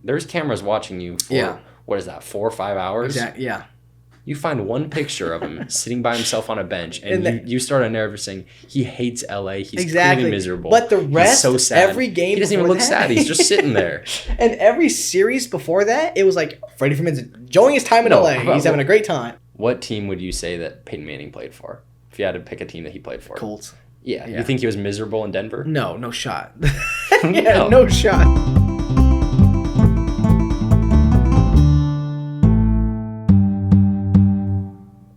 there's cameras watching you for, what is that, 4 or 5 hours? Exactly, yeah. You find one picture of him sitting by himself on a bench, and you start a narrative saying he hates LA. He's clearly miserable. But the rest, he's so sad. every game, he doesn't even look sad. He's just sitting there. And every series before that, it was like Freddie Freeman's enjoying his time in LA. He's having a great time. What team would you say that Peyton Manning played for? If you had to pick a team that he played for, Colts. Yeah. You think he was miserable in Denver? No shot. No shot.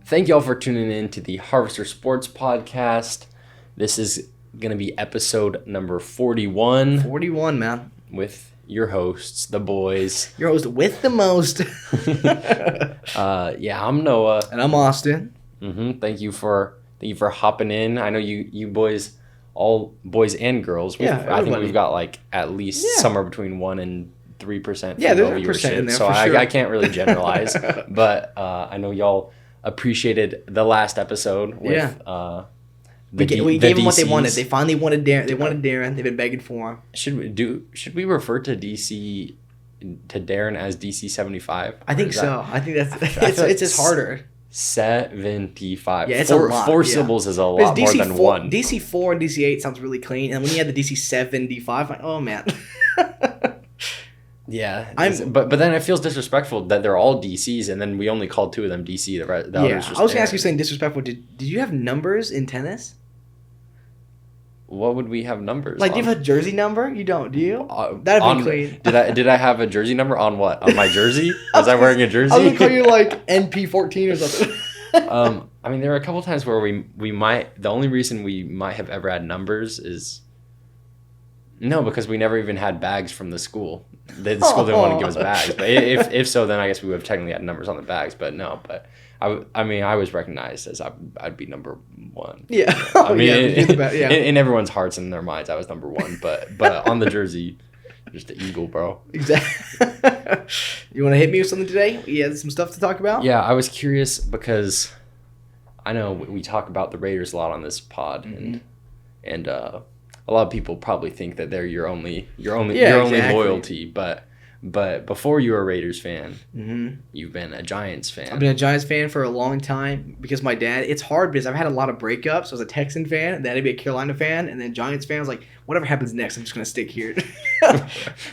Thank you all for tuning in to the Harvester Sports Podcast. This is going to be episode number 41. 41, man. With your hosts, the boys. Your host with the most. I'm Noah. And I'm Austin. Thank you for hopping in. I know you boys, all boys and girls. I think we've got like at least somewhere between 1% and 3% there's a viewership. percent in there, so for sure. I can't really generalize, but I know y'all appreciated the last episode with we gave them what they wanted. They finally wanted Darren. They wanted Darren. They've been begging for him. Should we refer to Darren as DC 75? I think so. I think it's just harder. 75. Yeah, it's a lot. Four syllables is a lot more than one. DC 4 and DC 8 sounds really clean, and when you had the DC 75, like, oh man. Yeah, but then it feels disrespectful that they're all DCs, and then we only called 2 of them DC. The others just I was gonna ask you something disrespectful. Did you have numbers in tennis? What would we have numbers? Like, do you have a jersey number? You don't, do you? That'd be clean. Did I have a jersey number on what? On my jersey? Was I wearing a jersey? I was gonna call you like NP14 or something. I mean, there are a couple times where we might. The only reason we might have ever had numbers is. No, because we never even had bags from the school. The school didn't want to give us bags. But if so, then I guess we would have technically had numbers on the bags. But no, I was recognized as I'd be number 1. Yeah. I mean, in everyone's hearts and their minds, I was number 1. But on the jersey, just the eagle, bro. Exactly. You want to hit me with something today? You had some stuff to talk about? Yeah, I was curious because I know we talk about the Raiders a lot on this pod, and a lot of people probably think that they're your only loyalty, but before you were a Raiders fan, you've been a Giants fan. I've been a Giants fan for a long time because my dad. It's hard because I've had a lot of breakups. I was a Texan fan, and then I'd be a Carolina fan, and then Giants fan. I was like, whatever happens next, I'm just gonna stick here.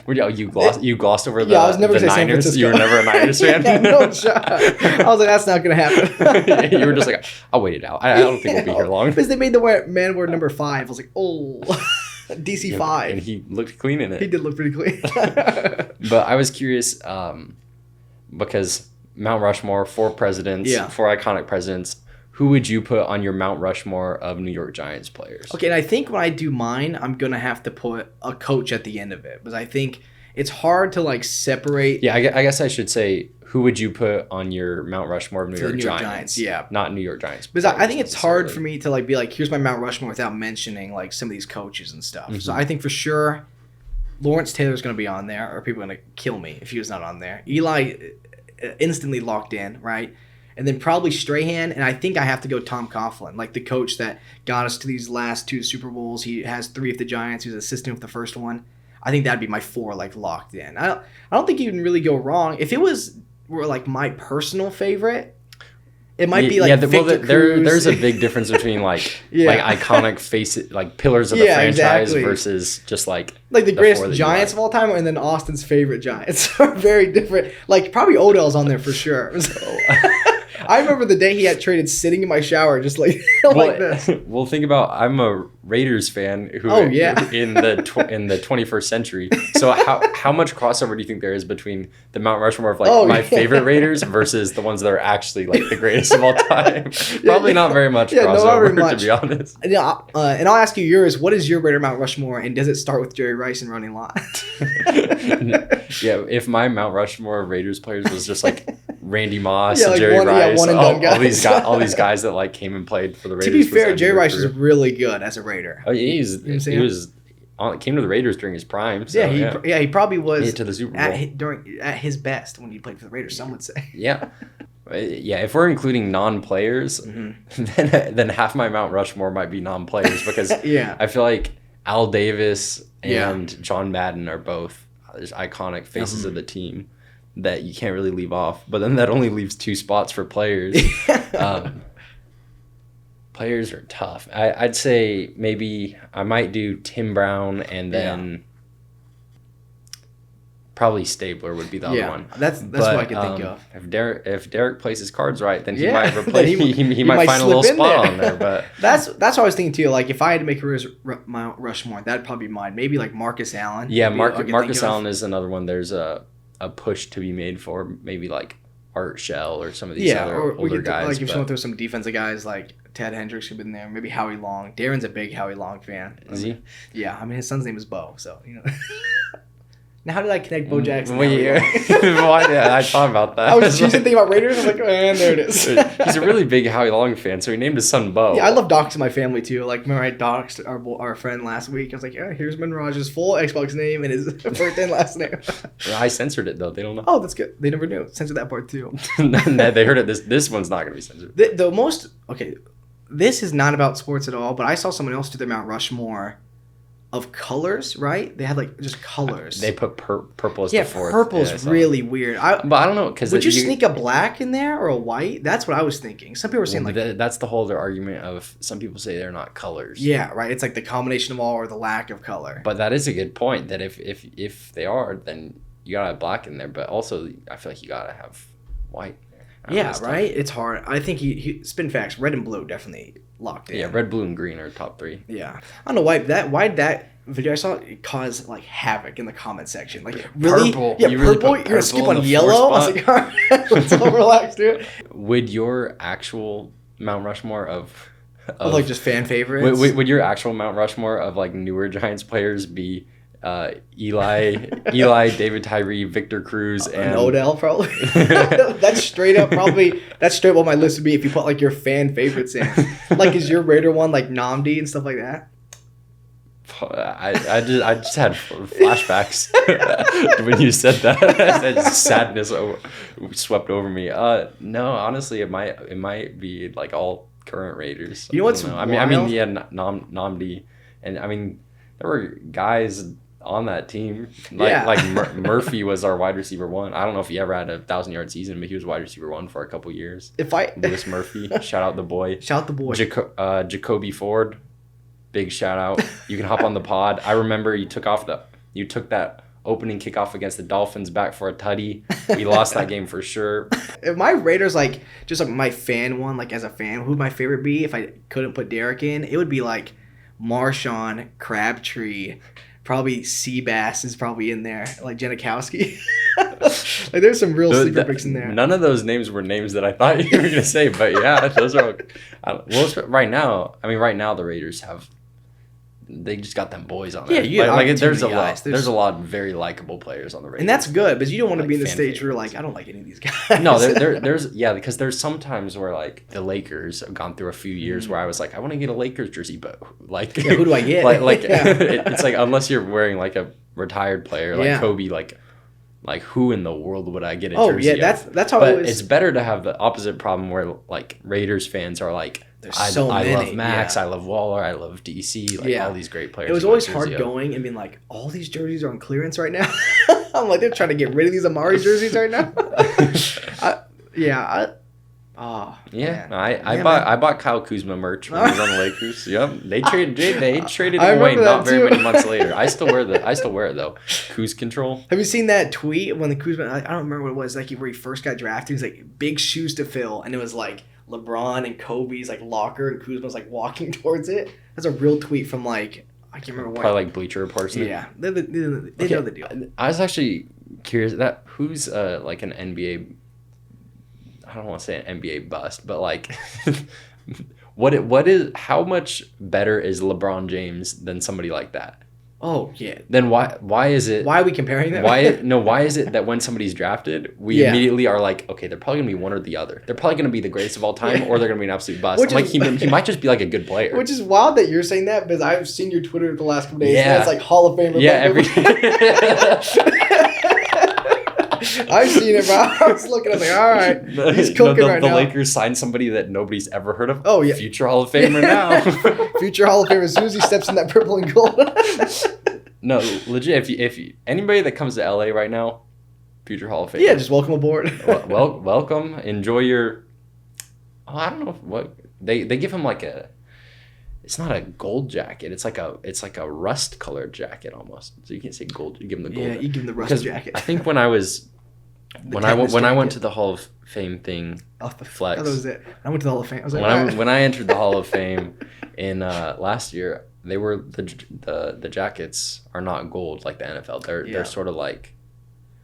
You glossed over the, I was never the Niners. You were never a Niners fan. No shot. I was like, that's not gonna happen. You were just like, I'll wait it out. I don't think we'll be here long. Because they made the man wear number 5. I was like, oh, DC 5. And he looked clean in it. He did look pretty clean. But I was curious because Mount Rushmore, 4 presidents, 4 iconic presidents. Who would you put on your Mount Rushmore of New York Giants players? Okay, and I think when I do mine, I'm going to have to put a coach at the end of it. Because I think it's hard to, like, separate. Yeah, I guess I should say, who would you put on your Mount Rushmore of New York Giants? Yeah. Not New York Giants. Because I think it's hard for me to, like, be like, here's my Mount Rushmore without mentioning, like, some of these coaches and stuff. So I think for sure Lawrence Taylor's going to be on there, or people are going to kill me if he was not on there. Eli instantly locked in, right? And then probably Strahan, and I think I have to go Tom Coughlin, like the coach that got us to these last 2 Super Bowls. He has 3 of the Giants. He was assistant with the first one. I think that'd be my 4, like, locked in. I don't think you can really go wrong. If it were like my personal favorite, it might be like Victor Cruz. There's a big difference between like iconic faces, like pillars of the franchise versus just like the greatest Giants of all time, and then Austin's favorite Giants are very different. Like probably Odell's on there for sure. I remember the day he had traded sitting in my shower just like this. Well, think about I'm a Raiders fan who in the 21st century. So how much crossover do you think there is between the Mount Rushmore of like my favorite Raiders versus the ones that are actually like the greatest of all time? Probably not very much crossover, to be honest. Yeah, and I'll ask you yours. What is your Raider Mount Rushmore, and does it start with Jerry Rice and Ronnie Lott? Yeah, if my Mount Rushmore of Raiders players was just like Randy Moss, Jerry Rice, all these guys that like came and played for the Raiders. To be fair, Jerry Rice is really good as a Raider. Oh, he came to the Raiders during his prime. So, he probably was to the Super Bowl at his best when he played for the Raiders. Some would say. Yeah. If we're including non-players, then half my Mount Rushmore might be non-players because I feel like Al Davis and John Madden are both there's iconic faces of the team that you can't really leave off. But then that only leaves 2 spots for players. Players are tough. I'd say maybe I might do Tim Brown and then probably Stabler would be the other one. That's what I could think of. If Derek plays his cards right, then he might replace. he might find a slip little in spot there. on there. But that's what I was thinking too. Like if I had to make a Mount Rushmore, that'd probably be mine. Maybe like Marcus Allen. Yeah, Marcus Allen is another one. There's a push to be made for maybe like Art Shell or some of these other older guys. Like if someone throws some defensive guys like Ted Hendricks have been there, maybe Howie Long. Darren's a big Howie Long fan. Is he? Yeah, I mean his son's name is Bo, so you know. Now how did I connect Bo Jackson? Why I thought about that. I was just thinking about Raiders. I was like, and there it is. He's a really big Howie Long fan, so he named his son Bo. Yeah, I love doxing my family too. Like, remember I doxed our friend last week. I was like, yeah, here's Minraj's full Xbox name and his birthday and last name. I censored it though. They don't know. Oh, that's good. They never knew. Censor that part too. They heard it. This one's not going to be censored. This is not about sports at all, but I saw someone else do their Mount Rushmore of colors, right? They had like just colors. They put purple as the fourth. Purple's really weird. But I don't know because would you sneak a black in there or a white? That's what I was thinking. Some people were saying that's the whole other argument of some people say they're not colors. Yeah, right. It's like the combination of all or the lack of color. But that is a good point. That if they are, then you gotta have black in there. But also, I feel like you gotta have white. Yeah, right. It's hard. I think he spin facts. Red and blue definitely locked in. Yeah, red, blue, and green are top 3. Yeah, I don't know why that video I saw it caused like havoc in the comment section. Like really, purple. Yeah, purple. You're gonna skip on yellow. I was like, all right, let's all relax, dude. Would your actual Mount Rushmore of like just fan favorites? Would your actual Mount Rushmore of like newer Giants players be? Eli, David Tyree, Victor Cruz, and Odell probably. That's straight up what my list would be if you put like your fan favorites in. Like, is your Raider one like Namdi and stuff like that? I just had flashbacks when you said that. That sadness swept over me. No, honestly, it might be like all current Raiders. You know what's wild? I mean, yeah, Namdi, and I mean there were guys on that team. Murphy was our wide receiver 1. I don't know if he ever had a 1,000-yard season, but he was wide receiver 1 for a couple years. Lewis Murphy, shout out the boy. Shout out the boy. Jacoby Ford, big shout out. You can hop on the pod. I remember you took that opening kickoff against the Dolphins back for a tutty. We lost that game for sure. If my Raiders just like my fan one, like as a fan, who would my favorite be if I couldn't put Derek in? It would be like Marshawn, Crabtree. Probably Seabass is probably in there, like Janikowski. Like there's some real sleeper picks in there. None of those names were names that I thought you were gonna say, but yeah, those are. Right now the Raiders they just got them boys on there. Yeah, there's a lot of very likable players on the Raiders, and that's good. But you don't want to be in the stage where you're like, I don't like any of these guys. No, because there's sometimes where like the Lakers have gone through a few years where I was like, I want to get a Lakers jersey, but like, who do I get? It's like unless you're wearing like a retired player like Kobe, like who in the world would I get a jersey? Oh yeah, that's how. But it's better to have the opposite problem where like Raiders fans are like. I love Max, I love Waller, I love DC, all these great players. It was always hard going and being like, all these jerseys are on clearance right now. I'm like, they're trying to get rid of these Amari jerseys right now. I bought Kyle Kuzma merch when he was on the Lakers. Yep, they traded him away not very many months later. I still wear it though. Kuz control. Have you seen that tweet when the Kuzma? I don't remember what it was. Like where he first got drafted, he was like big shoes to fill, and it was like LeBron and Kobe's like locker, and Kuzma's like walking towards it. That's a real tweet from like I can't remember what. Probably like Bleacher Report. Yeah, they know the deal. I was actually curious that who's like an NBA. I don't want to say an NBA bust, but like, how much better is LeBron James than somebody like that? Oh yeah. Then why is it? Why are we comparing them? Why is it that when somebody's drafted, we immediately are like, okay, they're probably gonna be one or the other. They're probably gonna be the greatest of all time, or they're gonna be an absolute bust. He might just be like a good player. Which is wild that you're saying that because I've seen your Twitter the last couple days. Yeah. And it's like Hall of Famer. Yeah. I've seen it, bro. I was looking at it like, all right, he's cooking right now. The Lakers signed somebody that nobody's ever heard of. Oh, yeah. Future Hall of Famer now. Future Hall of Famer as soon as he steps in that purple and gold. No, legit. If anybody that comes to LA right now, future Hall of Fame. Yeah, just welcome aboard. Welcome. Enjoy your. Oh, I don't know what they give him like a. It's not a gold jacket. It's like a rust colored jacket almost. So you can't say gold. You give him the gold. Yeah, you give him the rust jacket. I think when I went to the Hall of Fame thing, flex. That was it. I went to the Hall of Fame. I was like, when I entered the Hall of Fame in last year, they were the jackets are not gold like the NFL. They're sort of like.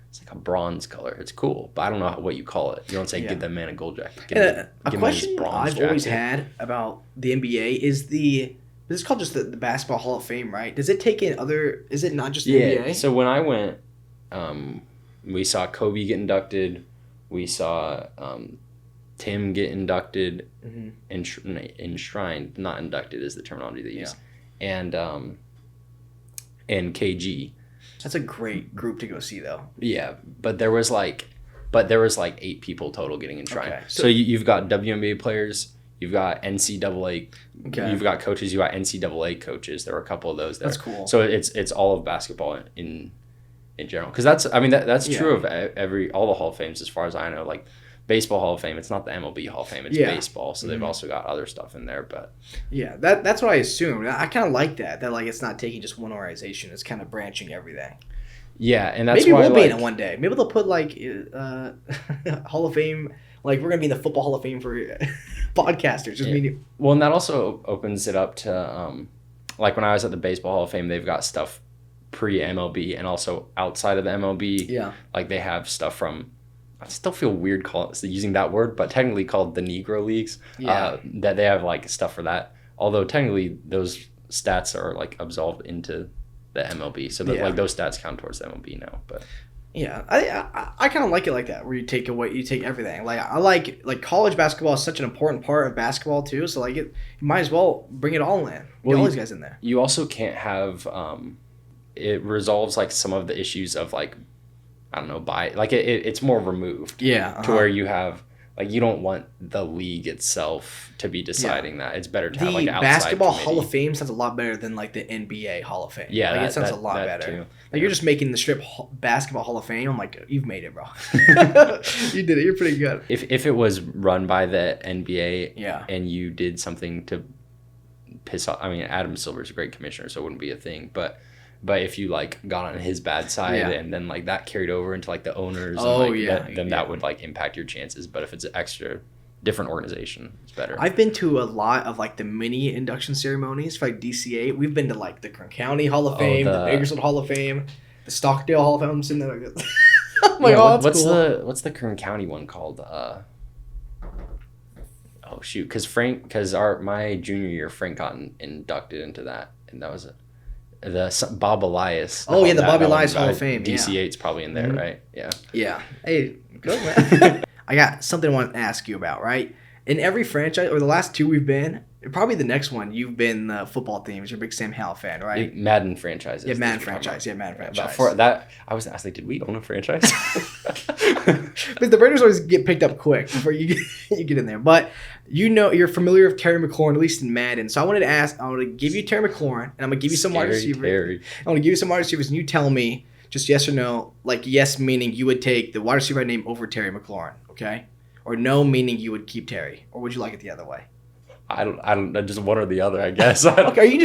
It's like a bronze color. It's cool, but I don't know what you call it. You don't say give that man a gold jacket. A question I've always had about the NBA is this is called just the Basketball Hall of Fame, right? Does it take in other? Is it not just the NBA? So when I went, we saw Kobe get inducted. We saw Tim get inducted, enshrined. Not inducted is the terminology they use, and KG. That's a great group to go see, though. Yeah, but there was like 8 people total getting enshrined. Okay. So you've got WNBA players, you've got NCAA, you've got coaches, you got NCAA coaches. There were a couple of those there. That's cool. So it's all of basketball in general, because that's true of all the Hall of Fames as far as I know. Like baseball Hall of Fame, it's not the MLB Hall of Fame, it's baseball. So they've also got other stuff in there, but yeah, that's what I assumed. I kind of like that like it's not taking just one organization, it's kind of branching everything. Yeah, and that's maybe why we'll be in it one day. Maybe they'll put like Hall of Fame, like we're gonna be in the Football Hall of Fame for podcasters. Just meaning. Well, and that also opens it up to like when I was at the Baseball Hall of Fame, they've got stuff pre-MLB and also outside of the MLB. Yeah, like they have stuff from. I still feel weird using that word, but technically called the Negro Leagues. Yeah. That they have like stuff for that. Although technically those stats are like absolved into the MLB, so that like those stats count towards the MLB now. But yeah, I kind of like it like that, where you take everything. Like I like college basketball is such an important part of basketball too. So like you might as well bring it all in. Get all these guys in there. You also can't have it resolves like some of the issues of like. I don't know, it's more removed. Yeah. To where you have, like, you don't want the league itself to be deciding that. It's better to have, like, an outside Basketball committee. Hall of Fame sounds a lot better than, like, the NBA Hall of Fame. Yeah, it sounds a lot better. Too. Like, you're just making the strip Basketball Hall of Fame. I'm like, you've made it, bro. You did it. You're pretty good. If it was run by the NBA and you did something to piss off, I mean, Adam Silver's a great commissioner, so it wouldn't be a thing, but if you like got on his bad side and then like that carried over into like the owners, then that would like impact your chances. But if it's an extra different organization, it's better. I've been to a lot of like the mini induction ceremonies for like DCA. We've been to like the Kern County Hall of Fame, the Bakersfield Hall of Fame, the Stockdale Hall of Fame. I'm sitting there like, oh my god, that's cool. What's the Kern County one called? Oh shoot, because my junior year Frank got inducted into that, and that was the Bob Elias. Oh, the Bob Elias Hall of Fame. DC8's probably in there, right? Yeah. Yeah. Hey, good, man. I got something I want to ask you about, right? In every franchise, or the last two we've been, probably the next one, you've been the football teams. You're a big Sam Howell fan, right? Madden franchises. Yeah, Madden franchise. Before that, I was did we own a franchise? But the Raiders always get picked up quick before you get in there. But you're familiar with Terry McLaurin, at least in Madden. So I want to give you Terry McLaurin, and I'm going to give you some wide receivers. I want to give you some wide receivers, and you tell me just yes or no. Like yes meaning you would take the wide receiver name over Terry McLaurin, okay? Or no meaning you would keep Terry, or would you like it the other way? I don't just one or the other, I guess. Okay, you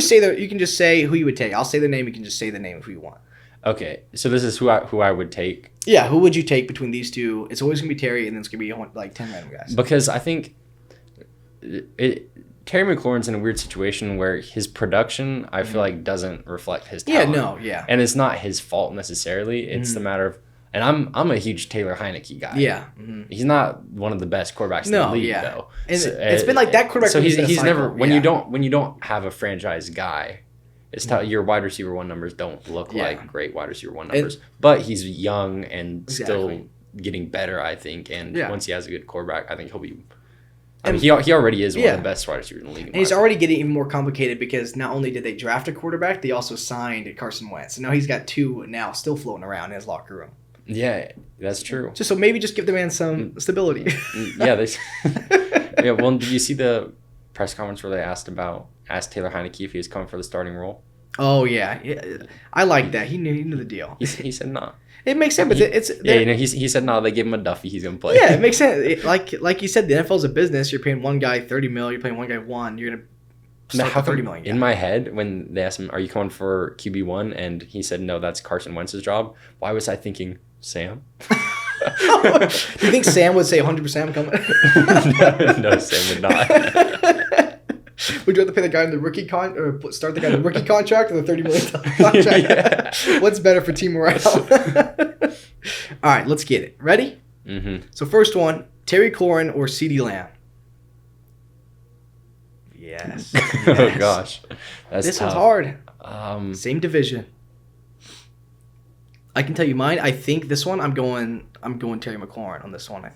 can just say who you would take. I'll say the name. You can just say the name of who you want. Okay, so this is who I would take. Yeah, who would you take between these two? It's always gonna be Terry, and then it's gonna be like 10 random guys. Because I think Terry McLaurin's in a weird situation where his production, I feel like, doesn't reflect his talent. And it's not his fault necessarily. It's the matter of, and I'm a huge Taylor Heineke guy. Yeah, he's not one of the best quarterbacks in the league though. And it's been like that quarterback. So he's never when you don't have a franchise guy. It's your wide receiver one numbers don't look like great wide receiver one numbers, but he's young and still getting better, I think. And once he has a good quarterback, I think he'll be. I mean, he already is one of the best wide receivers in the league. And he's already getting even more complicated because not only did they draft a quarterback, they also signed Carson Wentz. So now he's got two now still floating around in his locker room. Yeah, that's true. So maybe just give the man some stability. Yeah, well, did you see the press conference where they asked Taylor Heineke if he was coming for the starting role? Oh yeah. I like that. He knew the deal. He said no. It makes sense, but he said no. They gave him a Duffy. He's gonna play. Yeah, it makes sense. Like you said, the NFL's a business. You're paying one guy $30 million. You're paying one guy $1 million. You're gonna start the $30 million. In my head, when they asked him, "Are you coming for QB1?" and he said, "No, that's Carson Wentz's job." Why was I thinking Sam? Do you think Sam would say 100% coming? No, Sam would not. Would you rather pay the guy in the rookie start the guy in the rookie contract or the $30 million contract? Yeah. What's better for team morale? All right, let's get it. Ready? Mm-hmm. So first one, Terry McLaurin or CeeDee Lamb? Yes. Oh gosh, this tough. one's hard. Same division. I can tell you mine. I think this one I'm going Terry McLaurin on this one. I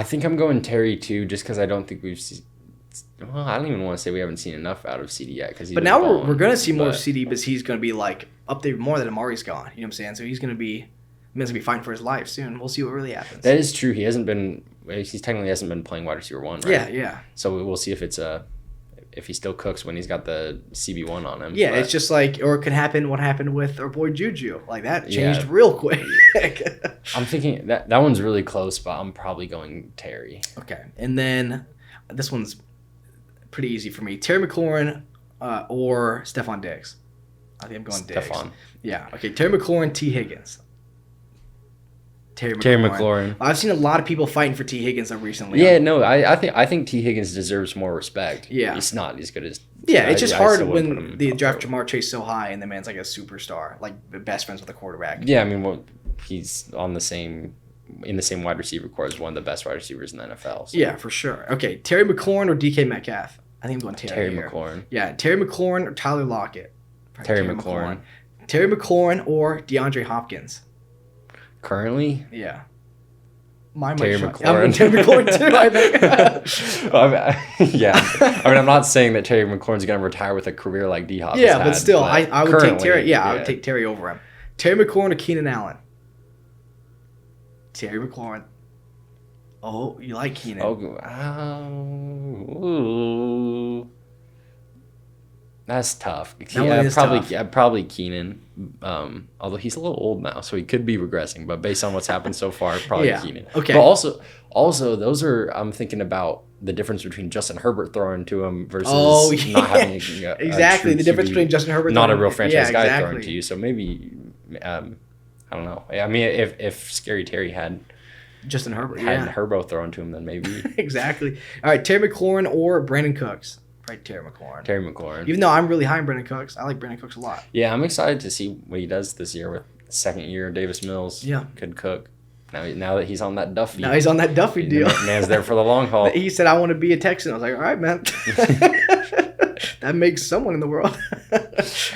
think I'm going Terry too, just because I don't think we've seen. Well, I don't even want to say we haven't seen enough out of CD yet. But now we're going to see more of CD because he's going to be like up there more than Amari's gone. You know what I'm saying? So he's going to be fighting for his life soon. We'll see what really happens. That is true. He technically hasn't been playing wide receiver 1, right? Yeah. So we'll see if if he still cooks when he's got the CB1 on him. Yeah, but it's just like, or it could happen what happened with our boy Juju. Like that changed real quick. I'm thinking that one's really close, but I'm probably going Terry. Okay. And then this one's pretty easy for me. Terry McLaurin or Stephon Diggs. I think I'm going Diggs. Stephon. Yeah. Okay. Terry McLaurin, T. Higgins. Terry McLaurin. I've seen a lot of people fighting for T. Higgins recently. Yeah, no, I think T. Higgins deserves more respect. Yeah. He's not as good as... Yeah, it's just hard when they draft Jamar Chase so high and the man's like a superstar, like best friends with a quarterback. Yeah, I mean, he's in the same wide receiver core as one of the best wide receivers in the NFL. So. Yeah, for sure. Okay, Terry McLaurin or DK Metcalf? I think I'm going Terry McLaurin. Yeah, Terry McLaurin or Tyler Lockett? Terry McLaurin. Terry McLaurin or DeAndre Hopkins? Currently? Yeah. Terry McLaurin. I'm Terry McLaurin too, I think. Yeah. I mean, I'm not saying that Terry McLaurin's going to retire with a career like D-Hop. Yeah, but still, I would take Terry. Yeah, I would take Terry over him. Terry McLaurin or Keenan Allen? Terry McLaurin. Oh, you like Keenan? Ooh. That's tough. Probably Keenan. Although he's a little old now, so he could be regressing. But based on what's happened so far, probably Keenan. Okay. But also, those are. I'm thinking about the difference between Justin Herbert throwing to him versus not having exactly the difference between Justin Herbert, not a real franchise guy throwing to you. So maybe, I don't know. I mean, if Scary Terry had Justin Herbert, Herbo thrown to him, then maybe exactly. All right, Terry McLaurin or Brandon Cooks. Right, Terry McLaurin. Even though I'm really high on Brandon Cooks, I like Brandon Cooks a lot. Yeah, I'm excited to see what he does this year with second year Davis Mills. Yeah, could cook. Now that he's on that Duffy. Now he's on that Duffy deal. Man's there for the long haul. He said, "I want to be a Texan." I was like, "All right, man." That makes someone in the world. All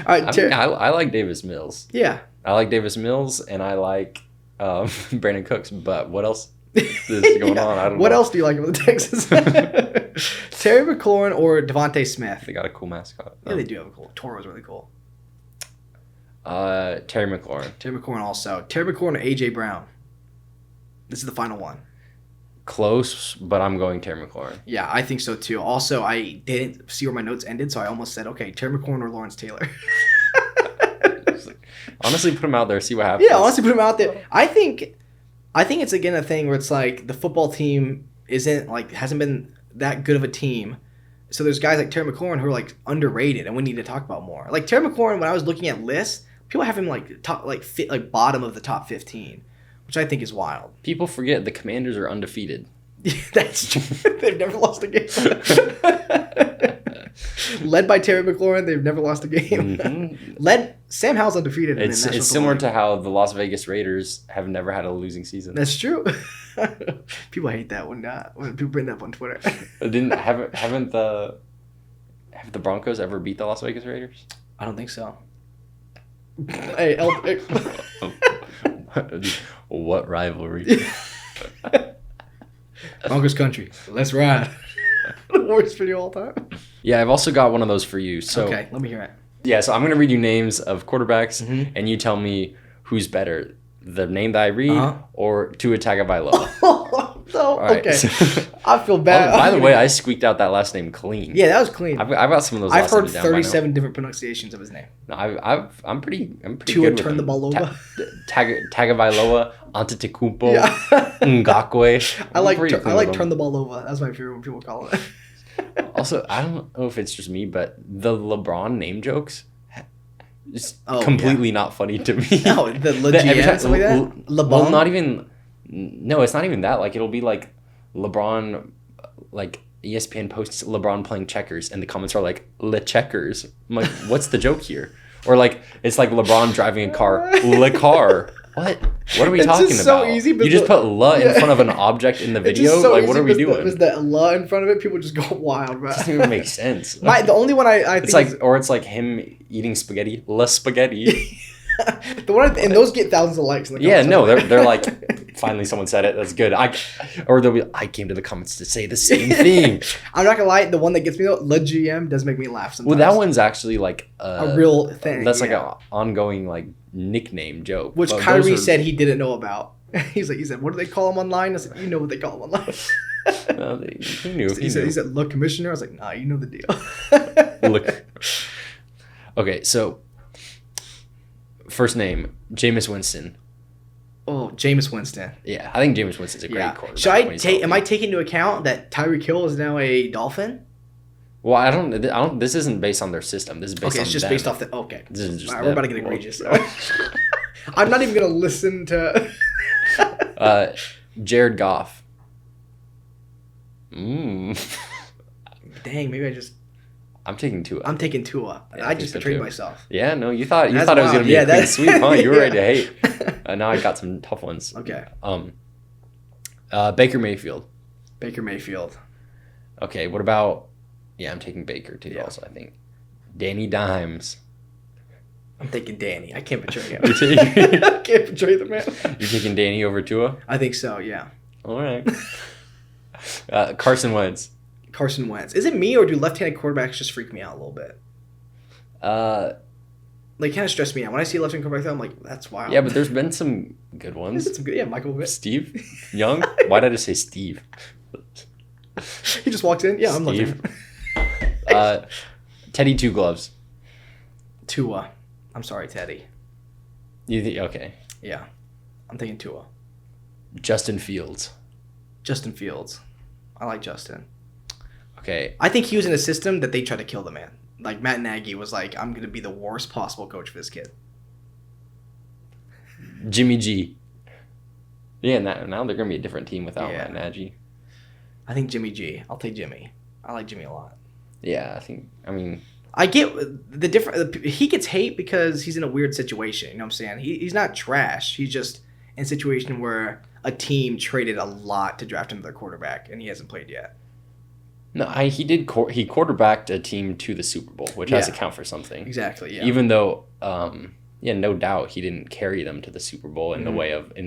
right, I like Davis Mills. Yeah, I like Davis Mills, and I like Brandon Cooks. But what else is going on? I don't know. What else do you like about the Texans? Terry McLaurin or Devontae Smith? They got a cool mascot. Yeah, they do have a cool. Toro's really cool. Terry McLaurin. Terry McLaurin also. Terry McLaurin or AJ Brown? This is the final one. Close, but I'm going Terry McLaurin. Yeah, I think so too. Also, I didn't see where my notes ended, so I almost said, okay, Terry McLaurin or Lawrence Taylor. Honestly, put him out there, see what happens. Yeah, honestly, put him out there. I think it's again a thing where it's like the football team hasn't been that good of a team. So there's guys like Terry McLaurin who are like underrated, and we need to talk about more. Like Terry McLaurin, when I was looking at lists, people have him like top, bottom of the top 15, which I think is wild. People forget the Commanders are undefeated. That's true. They've never lost a game. Led by Terry McLaurin, they've never lost a game. Mm-hmm. Sam Howell's undefeated. It's similar to how the Las Vegas Raiders have never had a losing season. That's true. People hate that when people bring that up on Twitter. Have the Broncos ever beat the Las Vegas Raiders? I don't think so. Hey, what rivalry? Broncos country. Let's ride. The worst video all time. Yeah, I've also got one of those for you. So okay, let me hear it. Yeah, so I'm going to read you names of quarterbacks, and you tell me who's better, the name that I read or Tua Tagovailoa. So, right, okay. so- I feel bad. Oh, by the way, I squeaked out that last name clean. Yeah, that was clean. I've got some of those. I've last heard names down by now. 37 different pronunciations of his name. No, I'm pretty Tua good with turn the them. ball over. Tagovailoa, Antetokounmpo, Yeah. Ngakwe. I like pretty clean with them. turn the ball over. That's my favorite when people call it. Also, I don't know if it's just me, but the LeBron name jokes is Oh, completely not funny to me. No, the Every time- legit something like that. LeBron. Well, not even. No, it's not even that. Like, it'll be like LeBron, like ESPN posts LeBron playing checkers, and the comments are like "le checkers." I'm like, what's the joke here? Or like it's like LeBron driving a car, le car. What? What are we It's talking just about? so easy, but You just the- put "la" in Yeah. front of an object in the It's video. just so Like, what easy are we because doing? There's that "la" in front of it. People just go wild, bro. It doesn't even make sense. The only one I think It's like, is, or it's like him eating spaghetti, la spaghetti. the one and those get thousands of likes. In the Yeah, comments. no, they're like, finally someone said it. That's good. Or they'll be, I came to the comments to say the same thing. I'm not gonna lie. The one that gets me though, Le GM, does make me laugh sometimes. Well, that one's actually like a real thing. That's like yeah. an ongoing like nickname joke. Which But Kyrie those are- said he didn't know about. He said, what do they call him online? I said, you know what they call him online. No, he knew. He said, look, commissioner. I was like, nah, you know the deal. Look. Okay, so first name Jameis Winston. Oh, Jameis Winston. Yeah, I think Jameis Winston's a great Yeah. quarterback. Should when I he's take? Am I healthy. taking into account that Tyreek Hill is now a Dolphin? Well, I don't. This isn't based on their system. This is based Okay, on it's just them. based off the. Okay, This is just all right, we're about to them. get egregious. I'm not even gonna listen to. Jared Goff. Dang, maybe I'm taking Tua. I'm taking Tua. Yeah, I just so betrayed too. myself. Yeah, no, you thought That's it was gonna wild. be Yeah, a clean that's- sweep, huh? You were ready to Yeah. hate. Now I got some tough ones. Okay. Baker Mayfield. Baker Mayfield. Okay, what about? Yeah, I'm taking Baker too. Yeah. Also, I think Danny Dimes. I'm thinking Danny. I can't betray him. You're taking- I can't betray the man. You're taking Danny over Tua. I think so. Yeah. All right. Carson Wentz. Carson Wentz. Is it me or do left-handed quarterbacks just freak me out a little bit? Like kind of stress me out when I see a left-handed quarterback. I'm like, that's wild. Yeah, but there's been some good ones. There's some good. Yeah, Michael Vick. Steve Young. Why did I just say Steve? He just walks in. Yeah, I'm Steve. looking. Teddy Two Gloves. Tua. I'm sorry, Teddy. You think? Okay. Yeah, I'm thinking Tua. Justin Fields. Justin Fields. I like Justin. Okay. I think he was in a system that they tried to kill the man. Like Matt Nagy was like, I'm going to be the worst possible coach for this kid. Jimmy G. Yeah, now they're gonna be a different team without Yeah. Matt Nagy. I think Jimmy G. I'll take Jimmy. I like Jimmy a lot. Yeah, I mean, I get the different. He gets hate because he's in a weird situation. You know what I'm saying? He's not trash. He's just in a situation where a team traded a lot to draft another quarterback, and he hasn't played yet. no, he quarterbacked a team to the Super Bowl, which has to Yeah. count for something. Exactly. Yeah. Even though, no doubt he didn't carry them to the Super Bowl in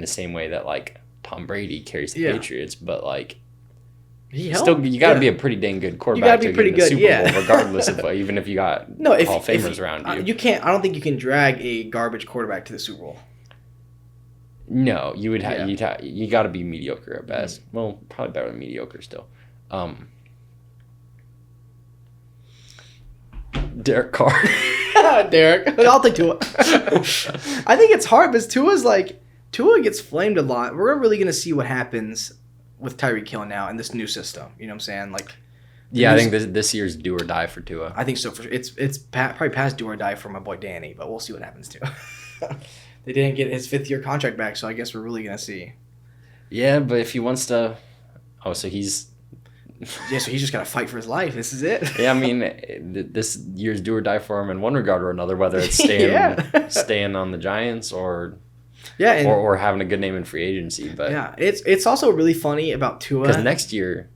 the same way that like Tom Brady carries the Yeah. Patriots, but like. he You got to be a pretty dang good quarterback be to pretty get in the good, Super yeah. Bowl, regardless of even if you got if Hall of Famers around you. You can't. I don't think you can drag a garbage quarterback to the Super Bowl. No, you would have. Yeah. You got to be mediocre at best. Well, probably better than mediocre still. Derek Carr. Derek, I'll take Tua. I think it's hard because Tua gets flamed a lot. We're really gonna see what happens with Tyreek Hill now in this new system. You know what I'm saying? Like, Yeah, I think this year's do or die for Tua. I think so. It's probably past do or die for my boy Danny, but we'll see what happens too. They didn't get his 5th-year contract back, so I guess we're really gonna see. Yeah, but if he wants to, so he's. Yeah, so he's just gotta fight for his life. This is it. Yeah, I mean, this year's do or die for him in one regard or another, whether it's staying Yeah. staying on the Giants or Yeah, and, or having a good name in free agency. But yeah, it's also really funny about Tua. because next year's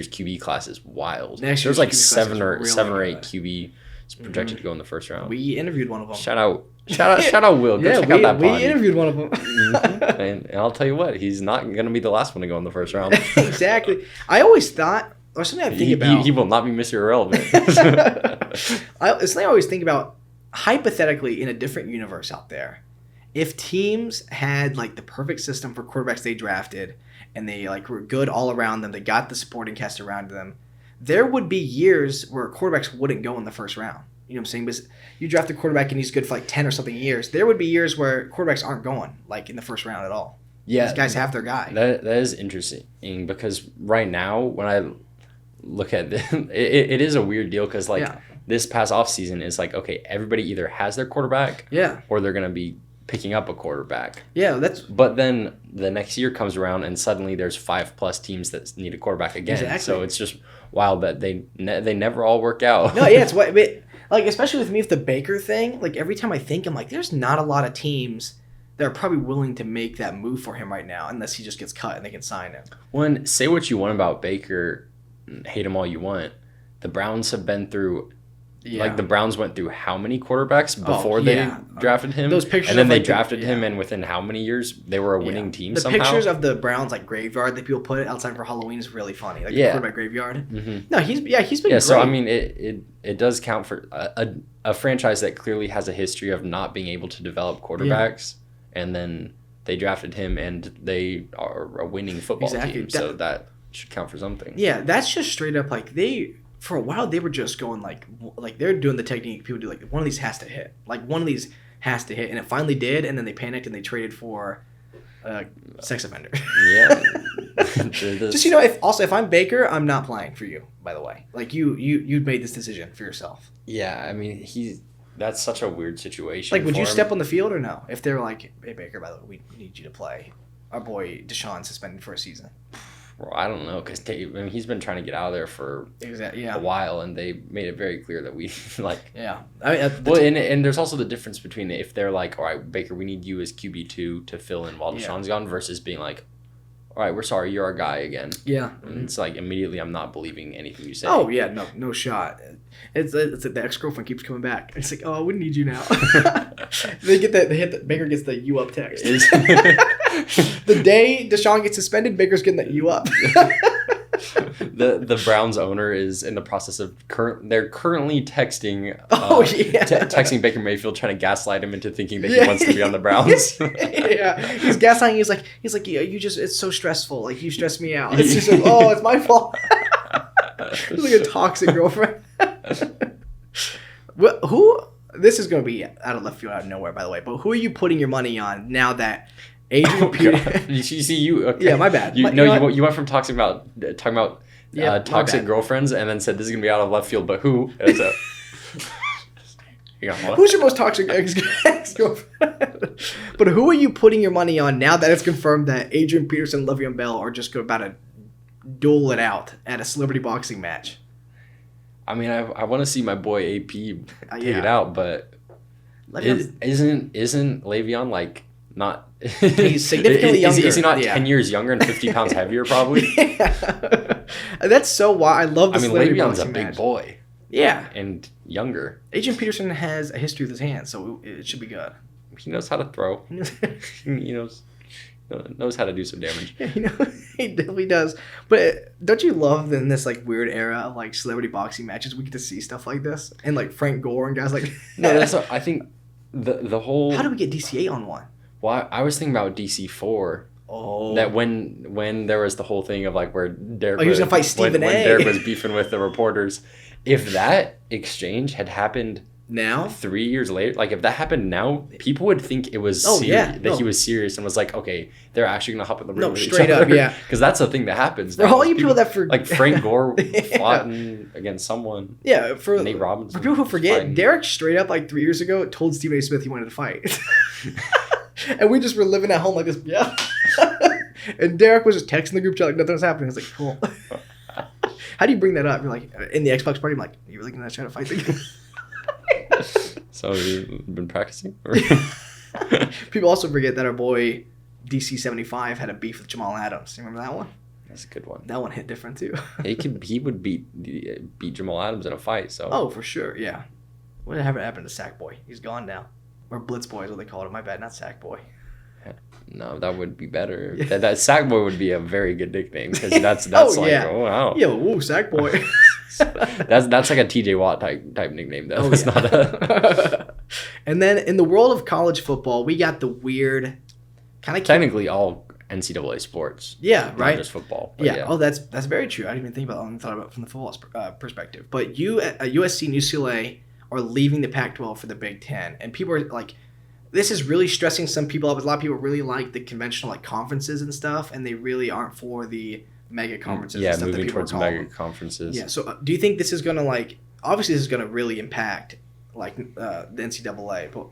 QB class is wild. Next There's year's like QB class seven is or really seven or eight good. QB projected to go in the first round. We interviewed one of them. Shout out Will. Go check out that we pod. interviewed one of them. Mhm. And I'll tell you what, he's not going to be the last one to go in the first round. Exactly. I always thought, or something I think about. He will not be Mr. Irrelevant. It's something I always think about. Hypothetically, in a different universe out there, if teams had like the perfect system for quarterbacks they drafted and they like were good all around them, they got the supporting cast around them, there would be years where quarterbacks wouldn't go in the first round. You know what I'm saying? Because you draft a quarterback and he's good for like 10 or something years. There would be years where quarterbacks aren't going like in the first round at all. Yeah. These guys have their guy. That is interesting because right now when I look at this, it is a weird deal because like this past offseason is like, okay, everybody either has their quarterback or they're going to be picking up a quarterback. Yeah, But then the next year comes around and suddenly there's 5+ teams that need a quarterback again. Exactly. So it's just wild that they never all work out. No, yeah, it's what like especially with me with the Baker thing. Like every time I think, I'm like, there's not a lot of teams that are probably willing to make that move for him right now, unless he just gets cut and they can sign him. Say what you want about Baker, hate him all you want. The Browns have been through. Like the Browns went through how many quarterbacks before they drafted him? Those pictures, and then they drafted him, and within how many years they were a winning team. The pictures of the Browns like graveyard that people put outside for Halloween is really funny. Like the quarterback graveyard. Mm-hmm. No, he's been great. So I mean, it does count for a franchise that clearly has a history of not being able to develop quarterbacks, and then they drafted him, and they are a winning football team. So that should count for something. Yeah, that's just straight up like they. For a while, they were just going like they're doing the technique people do. Like one of these has to hit. Like one of these has to hit, and it finally did. And then they panicked and they traded for sex offender. Yeah. Just if I'm Baker, I'm not playing for you. By the way, like you made this decision for yourself. Yeah, I mean that's such a weird situation. Like, would you step on the field or no? If they're like, hey Baker, by the way, we need you to play. Our boy Deshaun suspended for a season. Well, I don't know because he's been trying to get out of there for a while, and they made it very clear that we like. Yeah, and there's also the difference between if they're like, all right, Baker, we need you as QB2 to fill in while Deshaun's gone, versus being like, all right, we're sorry, you're our guy again. Yeah, and it's like immediately I'm not believing anything you say. Oh yeah, no shot. It's like the ex-girlfriend keeps coming back. It's like, oh, we need you now. Baker gets the you up text. The day Deshaun gets suspended, Baker's getting that you up. The Browns owner is in the process of they're currently texting texting Baker Mayfield, trying to gaslight him into thinking that he wants to be on the Browns. He's gaslighting. He's like yeah, it's so stressful. Like you stress me out. It's just like, oh, it's my fault. He's like a toxic girlfriend. This is going to be out of left field, out of nowhere, by the way. But who are you putting your money on now that Adrian Peterson? You see, you okay. Yeah, my bad. You went from talking about toxic girlfriends and then said this is going to be out of left field. But who? Who's your most toxic ex-girlfriend? But who are you putting your money on now that it's confirmed that Adrian Peterson and Le'Veon Bell are just about to duel it out at a celebrity boxing match? I mean, I want to see my boy AP take it out, but isn't Le'Veon like not? He's significantly younger. Is he not 10 years younger and 50 pounds heavier? Probably. That's so wild. I love this. Le'Veon's a big boy. Yeah, and younger. Adrian Peterson has a history with his hands, so it should be good. He knows how to throw. He knows how to do some damage. Yeah, he definitely does. But don't you love in this like weird era of like celebrity boxing matches we get to see stuff like this and like Frank Gore and guys like that? I think the whole. How do we get DCA on one? Well, I was thinking about DC4. Oh. That when there was the whole thing of like where Derek he was gonna fight Stephen A. When Derek was beefing with the reporters, if that exchange had happened now 3 years later, like if that happened now, people would think it was he was serious and was like, okay, they're actually gonna hop in the ring with straight each other. Up, yeah, because that's the thing that happens. For all you people that forget, like Frank Gore fought against someone. Yeah, for Nate Robinson. For people who forget, Derek straight up like 3 years ago told Stephen A. Smith he wanted to fight, and we just were living at home like this. Yeah, and Derek was just texting the group chat like nothing was happening. I was like, cool. How do you bring that up? You're like in the Xbox party. I'm like, you really gonna try to fight the guy? So you've been practicing? People also forget that our boy DC75 had a beef with Jamal Adams. You remember that one? That's a good one. That one hit different too. He would beat Jamal Adams in a fight. So. Oh, for sure, yeah. Whatever happened to Sack Boy? He's gone now. Or Blitz Boy is what they called him. My bad, not Sack Boy. No, that would be better. That Sack Boy would be a very good nickname because that's oh wow. Yo, woo, Sack Boy. that's like a TJ Watt type nickname though. It's not a And then in the world of college football, we got the weird kind of technically all NCAA sports. Yeah, right. Not just football. Yeah. Oh, that's very true. I didn't even think about it. I only thought about it from the football perspective. But USC and UCLA are leaving the Pac-12 for the Big Ten, and people are like, this is really stressing some people up. A lot of people really like the conventional like conferences and stuff, and they really aren't for the mega conferences. Yeah, and stuff moving that towards mega conferences. Yeah. So do you think this is gonna like? Obviously, this is gonna really impact like the NCAA, but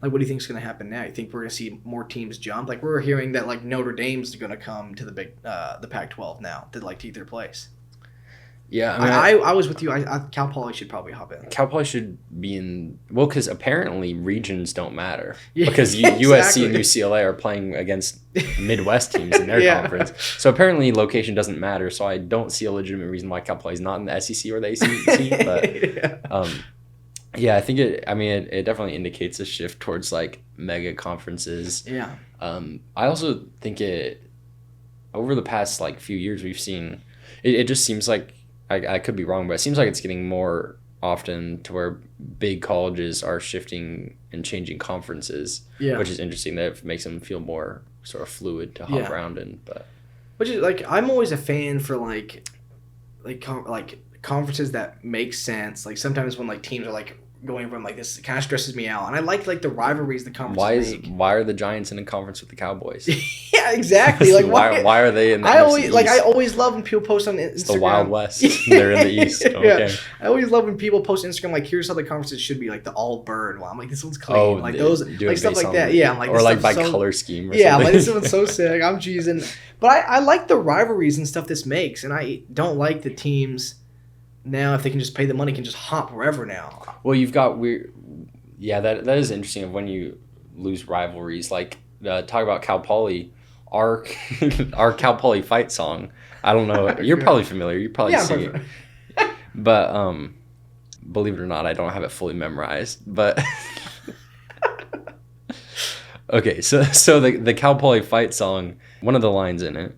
like, what do you think is gonna happen now? You think we're gonna see more teams jump? Like we're hearing that like Notre Dame's gonna come to the Pac-12 now to like take their place. Yeah, I was with you. Cal Poly should probably hop in. Cal Poly should be in. Well, because apparently regions don't matter. Yeah, because exactly. USC and UCLA are playing against Midwest teams in their conference. So apparently location doesn't matter. So I don't see a legitimate reason why Cal Poly is not in the SEC or the ACC. But yeah, I think it definitely indicates a shift towards like mega conferences. Yeah. I also think over the past like few years we've seen it just seems like. I could be wrong, but it seems like it's getting more often to where big colleges are shifting and changing conferences, which is interesting. That it makes them feel more sort of fluid to hop around in. But which is like I'm always a fan for like conferences that make sense. Like sometimes when like teams are like going from like this, it kind of stresses me out, and I like the rivalries the conferences make. Why are the Giants in a conference with the Cowboys? Yeah, exactly. Like why are they in the I always love when people post on Instagram. It's the Wild West. They're in the East. Okay. Yeah. I always love when people post Instagram like, here's how the conferences should be, like the all bird. Well, I'm like, this one's clean. Like those like stuff like that. Yeah, I'm like, or like by color scheme. Or something. I'm like, this one's so sick. I'm cheesing. But I like the rivalries and stuff this makes, and I don't like the teams now, if they can just pay the money, can just hop wherever now. Well, you've got weird. Yeah, that is interesting. Of when you lose rivalries, like talk about Cal Poly, our Cal Poly fight song. I don't know. You're probably familiar. You probably sing it. But believe it or not, I don't have it fully memorized. But okay, so the Cal Poly fight song. One of the lines in it.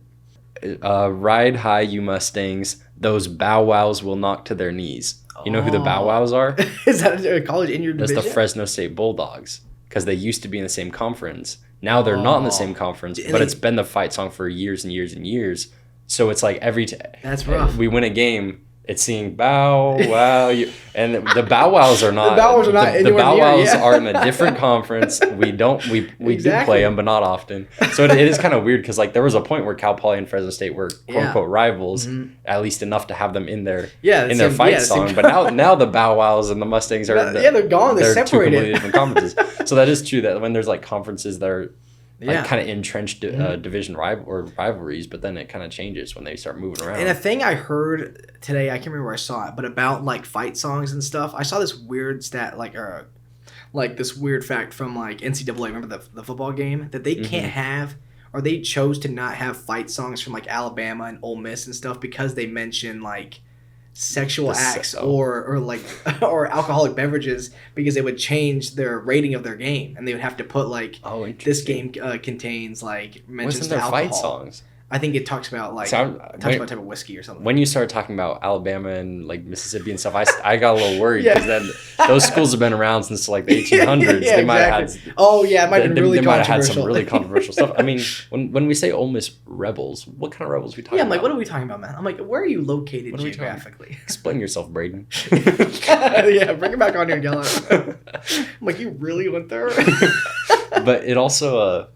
Ride high, you Mustangs. Those bow wows will knock to their knees. You know who the bow wows are? Is that a college in your division? That's the Fresno State Bulldogs. Because they used to be in the same conference. Now they're not in the same conference, but it's been the fight song for years and years and years. So it's like that's rough. We win a game. It's singing bow wow, and the bow wows are not. The bow wows are not. The bow wows are in a different conference. We don't. We do play them, but not often. So it is kind of weird because like there was a point where Cal Poly and Fresno State were quote unquote rivals, at least enough to have them in their fight song. But now the bow wows and the Mustangs are they're gone. They're separated. Two completely different conferences. So that is true that when there's like conferences that are like kind of entrenched division rivalries, but then it kind of changes when they start moving around. And a thing I heard today, I can't remember where I saw it, but about like fight songs and stuff, I saw this weird stat, like this weird fact from like NCAA. Remember the football game that they can't have, or they chose to not have fight songs from like Alabama and Ole Miss and stuff because they mention like sexual acts or alcoholic beverages because they would change their rating of their game, and they would have to put like this game contains like mentions to alcohol. Fight songs? I think it talks about like about type of whiskey or something. When you started talking about Alabama and like Mississippi and stuff, I got a little worried because then those schools have been around since like the 1800s. They might have had. Oh yeah, it might have been really controversial. They might have had some really controversial stuff. I mean, when we say Ole Miss rebels, what kind of rebels are we talking about? Yeah, I'm like, what are we talking about, man? I'm like, where are you located geographically? Explain yourself, Braden. Yeah, bring it back on here and yell at him. I'm like, you really went there? But it also.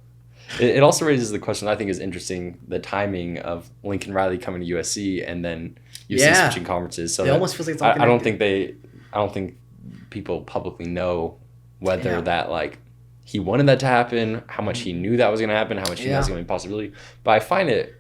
It also raises the question I think is interesting, the timing of Lincoln Riley coming to USC and then USC switching conferences. So it almost feels like it's all I don't think people publicly know whether that like he wanted that to happen, how much he knew that was going to happen, how much he knew that was going to be a possibility. But I find it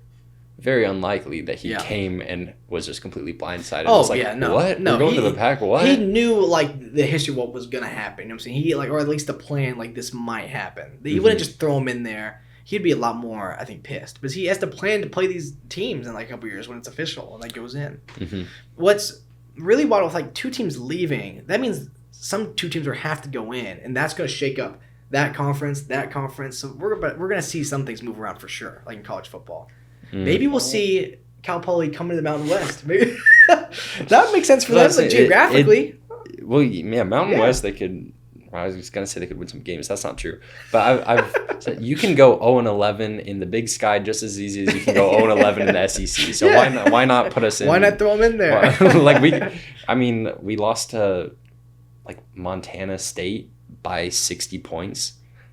very unlikely that he came and was just completely blindsided. Oh, was like, what? No, we're going to the Pac, what? He knew, like, the history of what was going to happen. You know what I'm saying? He, like, or at least the plan, like, this might happen. He wouldn't just throw him in there. He'd be a lot more, I think, pissed. Because he has to plan to play these teams in, like, a couple years when it's official and that goes in. Mm-hmm. What's really wild with, like, two teams leaving, that means some two teams will have to go in, and that's going to shake up that conference. So we're going to see some things move around for sure, like in college football. Maybe we'll see Cal Poly coming to the Mountain West. Maybe that would make sense for them, like, geographically. Mountain West, they could I was just gonna say they could win some games. That's not true. But I've said you can go 0-11 in the Big Sky just as easy as you can go 0-11 in the SEC. So why not put us in? Why not throw them in there? We lost to like Montana State by 60 points.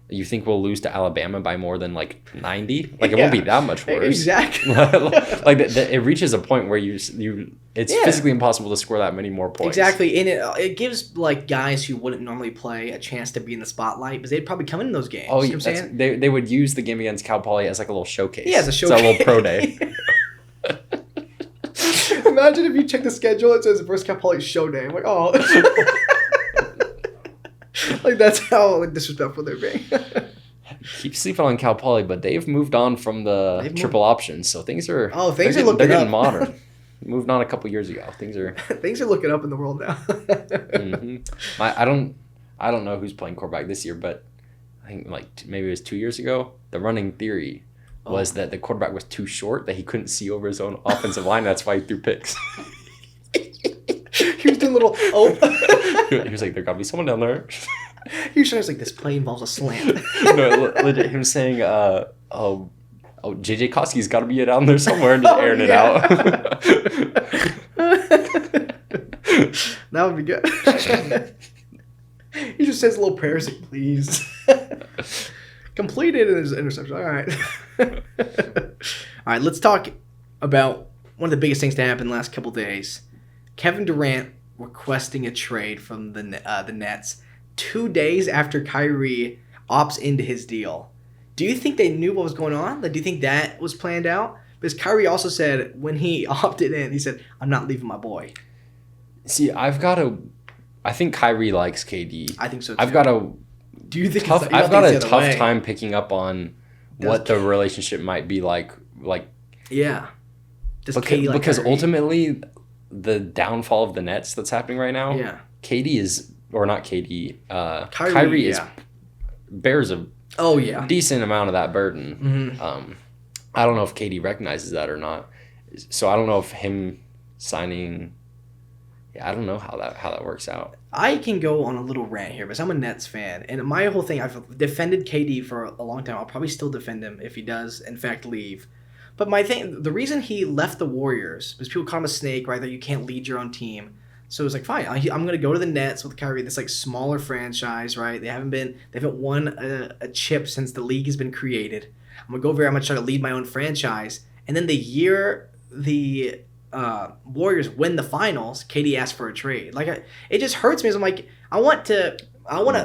You think we'll lose to Alabama by more than like 90? Like it won't be that much worse. Exactly. It reaches a point where it's physically impossible to score that many more points. Exactly, and it gives like guys who wouldn't normally play a chance to be in the spotlight because they'd probably come in those games. Oh, you know what I'm saying? They would use the game against Cal Poly as like a little showcase. Yeah, as a showcase. It's a little pro day. Imagine if you check the schedule, it says versus Cal Poly show day. I'm like, oh. Like that's how disrespectful they're being. Keep sleeping on Cal Poly, but they've moved on from the triple options, so things are looking getting modern. Moved on a couple years ago. Things are looking up in the world now. Mm-hmm. I don't know who's playing quarterback this year, but I think like maybe it was 2 years ago. The running theory was that the quarterback was too short, that he couldn't see over his own offensive line. That's why he threw picks. He was doing little He was like, there gotta be someone down there. He was trying to like, this play involves a slant. No, legit him saying, JJ Koski's gotta be down there somewhere and just airing it out. That would be good. He just says little prayers like, please. Completed in his interception. All right. All right, let's talk about one of the biggest things to happen the last couple days. Kevin Durant requesting a trade from the Nets 2 days after Kyrie opts into his deal. Do you think they knew what was going on? Like, do you think that was planned out? Because Kyrie also said when he opted in, he said, I'm not leaving my boy. See, I think Kyrie likes KD. I think so too. Do you think I've got a tough time picking up on what the relationship might be like. Yeah. Because ultimately, the downfall of the Nets that's happening right now. Yeah. Kyrie bears a decent amount of that burden. Mm-hmm. I don't know if KD recognizes that or not. So I don't know if him signing. Yeah, I don't know how that works out. I can go on a little rant here, because I'm a Nets fan, and my whole thing, I've defended KD for a long time. I'll probably still defend him if he does, in fact, leave. But my thing, the reason he left the Warriors was people call him a snake, right? That you can't lead your own team. So it was like, fine, I'm going to go to the Nets with Kyrie, this like smaller franchise, right? They haven't won a chip since the league has been created. I'm going to go over here, I'm going to try to lead my own franchise. And then the year the Warriors win the finals, KD asked for a trade. Like, it just hurts me. I'm like, I want to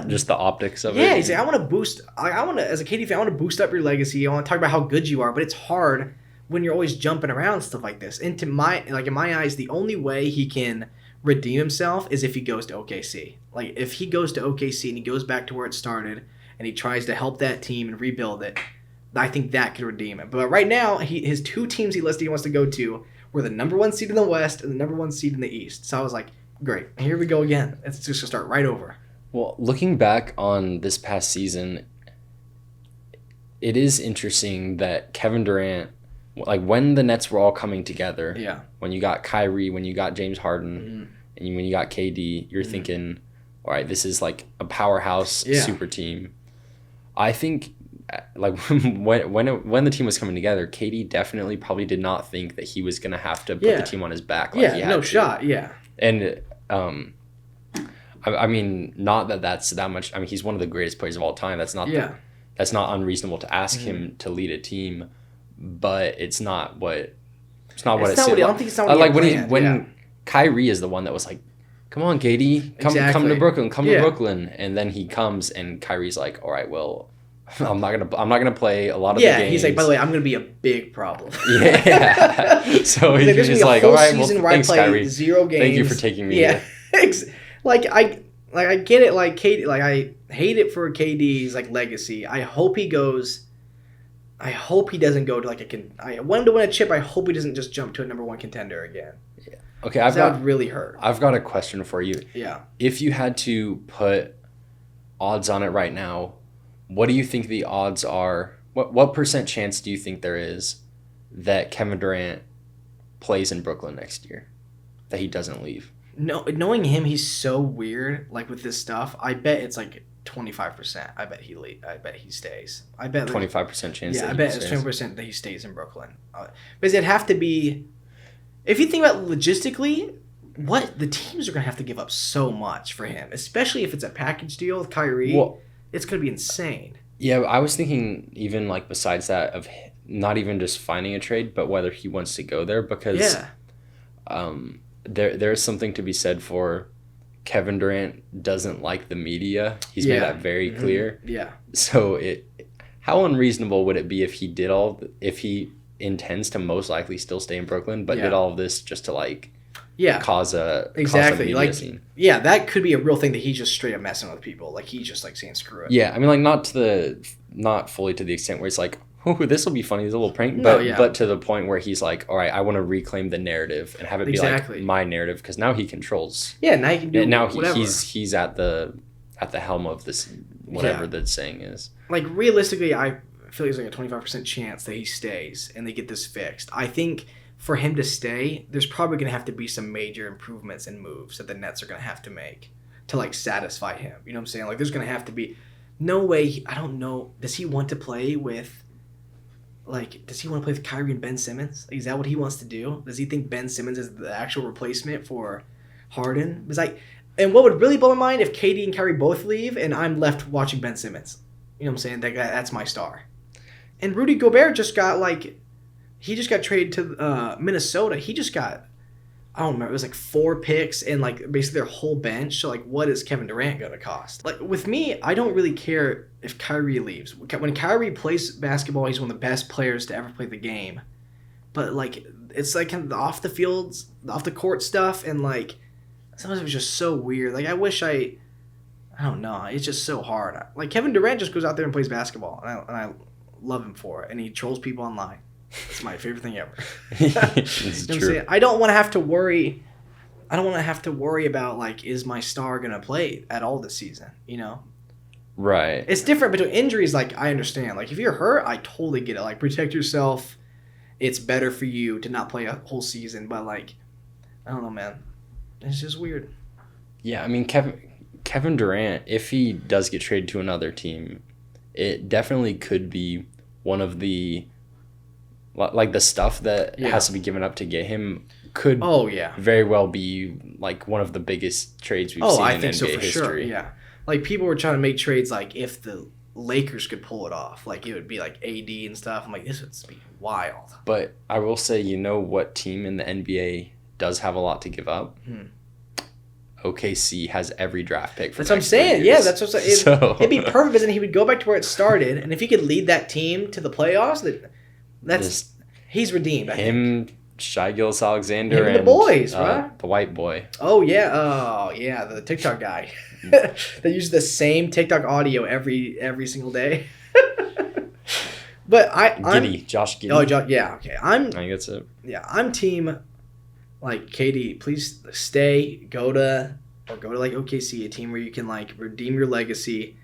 just the optics of it. Yeah, he's like, I want to boost. I want to, as a KD fan, I want to boost up your legacy. I want to talk about how good you are, but it's hard when you're always jumping around and stuff like this. And in my eyes, the only way he can redeem himself is if he goes to OKC. Like, if he goes to OKC and he goes back to where it started and he tries to help that team and rebuild it, I think that could redeem it. But right now, his two teams he listed he wants to go to were the number one seed in the West and the number one seed in the East. So I was like, great, here we go again. It's just going to start right over. Well, looking back on this past season, it is interesting that Kevin Durant, like when the Nets were all coming together, when you got Kyrie, when you got James Harden, and when you got KD, you're thinking, all right, this is like a powerhouse super team. I think like when the team was coming together, KD definitely probably did not think that he was going to have to put the team on his back. Like he had to. Shot. And I mean, not that that's that much. I mean, he's one of the greatest players of all time. That's not that's not unreasonable to ask him to lead a team, but it's not what it said. I don't think it's not what when Kyrie is the one that was like, "Come on, KD, come to Brooklyn, to Brooklyn," and then he comes and Kyrie's like, "All right, well, I'm not gonna play a lot of the games." He's like, by the way, I'm gonna be a big problem. So he's just like, all right, well, thanks, Kyrie. 0 games. Thank you for taking me. Yeah, I get it. Like KD, like I hate it for KD's like legacy. I hope he goes. I hope he doesn't go to like I want him to win a chip. I hope he doesn't just jump to a number one contender again. Yeah. Okay, that would really hurt. I've got a question for you. Yeah. If you had to put odds on it right now, what do you think the odds are? What % chance do you think there is that Kevin Durant plays in Brooklyn next year? That he doesn't leave? knowing him, he's so weird. Like with this stuff, I bet it's like 25%. I bet he stays. I bet 25% chance. Yeah, I bet it's 20% that he stays in Brooklyn. Because it'd have to be. If you think about logistically, what the teams are gonna have to give up so much for him, especially if it's a package deal with Kyrie. Well, it's gonna be insane. Yeah, I was thinking even like besides that of not even just finding a trade, but whether he wants to go there because there's something to be said for Kevin Durant doesn't like the media. He's made that very clear. Yeah. So how unreasonable would it be if he intends to most likely still stay in Brooklyn, but did all of this just to cause a media scene. Yeah, that could be a real thing that he's just straight up messing with people. Like he's just like saying screw it. Yeah, I mean like not fully to the extent where it's like, oh, this will be funny, it's a little prank, but to the point where he's like, all right, I want to reclaim the narrative and have it be like my narrative because now he controls. Yeah, now he can do whatever. He's at the helm of this whatever the saying is. Like realistically, I feel like there's like a 25% chance that he stays and they get this fixed. I think for him to stay, there's probably going to have to be some major improvements and moves that the Nets are going to have to make to like satisfy him. You know what I'm saying? Like there's going to have to be no way. I don't know. Does he want to play with Kyrie and Ben Simmons? Like, is that what he wants to do? Does he think Ben Simmons is the actual replacement for Harden? It's like, and what would really blow my mind if KD and Kyrie both leave and I'm left watching Ben Simmons. You know what I'm saying? That guy, that's my star. And Rudy Gobert just got traded to Minnesota. He just got, I don't remember, it was like 4 picks and like basically their whole bench. So like what is Kevin Durant going to cost? Like with me, I don't really care if Kyrie leaves. When Kyrie plays basketball, he's one of the best players to ever play the game. But like it's like kind of off the court stuff and like sometimes it was just so weird. Like I don't know. It's just so hard. Like Kevin Durant just goes out there and plays basketball and I love him for it. And he trolls people online. It's my favorite thing ever. It's true. I don't want to have to worry. I don't want to have to worry about like, is my star gonna play at all this season? You know. Right. It's different between injuries. Like I understand. Like if you're hurt, I totally get it. Like protect yourself. It's better for you to not play a whole season. But like, I don't know, man. It's just weird. Yeah, I mean Kevin Durant, if he does get traded to another team, it definitely could be one of the like the stuff that has to be given up to get him could very well be like one of the biggest trades we've seen in NBA so for history. Sure, yeah. Like people were trying to make trades like if the Lakers could pull it off, like it would be like AD and stuff. I'm like, this would be wild. But I will say, you know what team in the NBA does have a lot to give up? OKC has every draft pick. That's what I'm saying. Yeah, that's what I'm saying. It'd be perfect, because then he would go back to where it started, and if he could lead that team to the playoffs, he's redeemed. Shai Gilgeous-Alexander, and the boys, right? The white boy. Oh yeah, the TikTok guy. They use the same TikTok audio every single day. But Josh Giddey. Oh, yeah, okay. I think that's it. Yeah, I'm team. Like KD, please stay. Go to like OKC, a team where you can like redeem your legacy.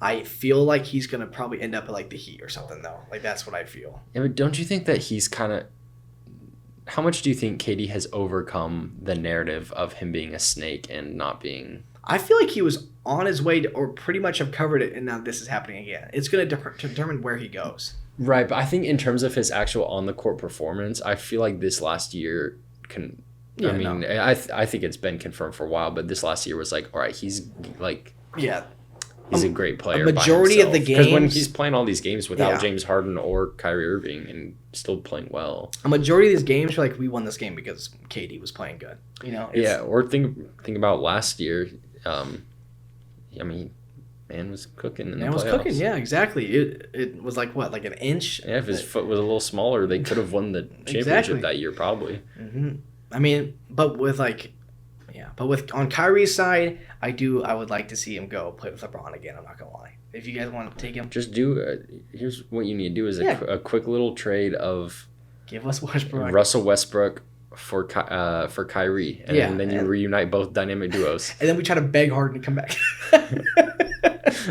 I feel like he's gonna probably end up at like the Heat or something though. Like that's what I feel. Yeah, but don't you think that he's kind of? How much do you think KD has overcome the narrative of him being a snake and not being? I feel like he was on his way to, or pretty much have covered it, and now this is happening again. It's gonna determine where he goes. Right, but I think in terms of his actual on the court performance, I feel like this last year can. Yeah, I think it's been confirmed for a while, but this last year was like, all right, he's like, he's a great player. A majority of the games, because when he's playing all these games without James Harden or Kyrie Irving and still playing well, a majority of these games are like, we won this game because KD was playing good. You know? Or think about last year. I mean, man was cooking in the playoffs. Was cooking, yeah, exactly. It was like what, like an inch? Yeah, if his foot was a little smaller, they could have won the championship that year probably. Mm-hmm. I mean, but on Kyrie's side, I would like to see him go play with LeBron again. I'm not gonna lie. If you guys want to take him, just here's what you need to do is a quick little trade of give us Westbrook, Russell Westbrook for Kyrie, and then you reunite both dynamic duos. And then we try to beg Harden to come back.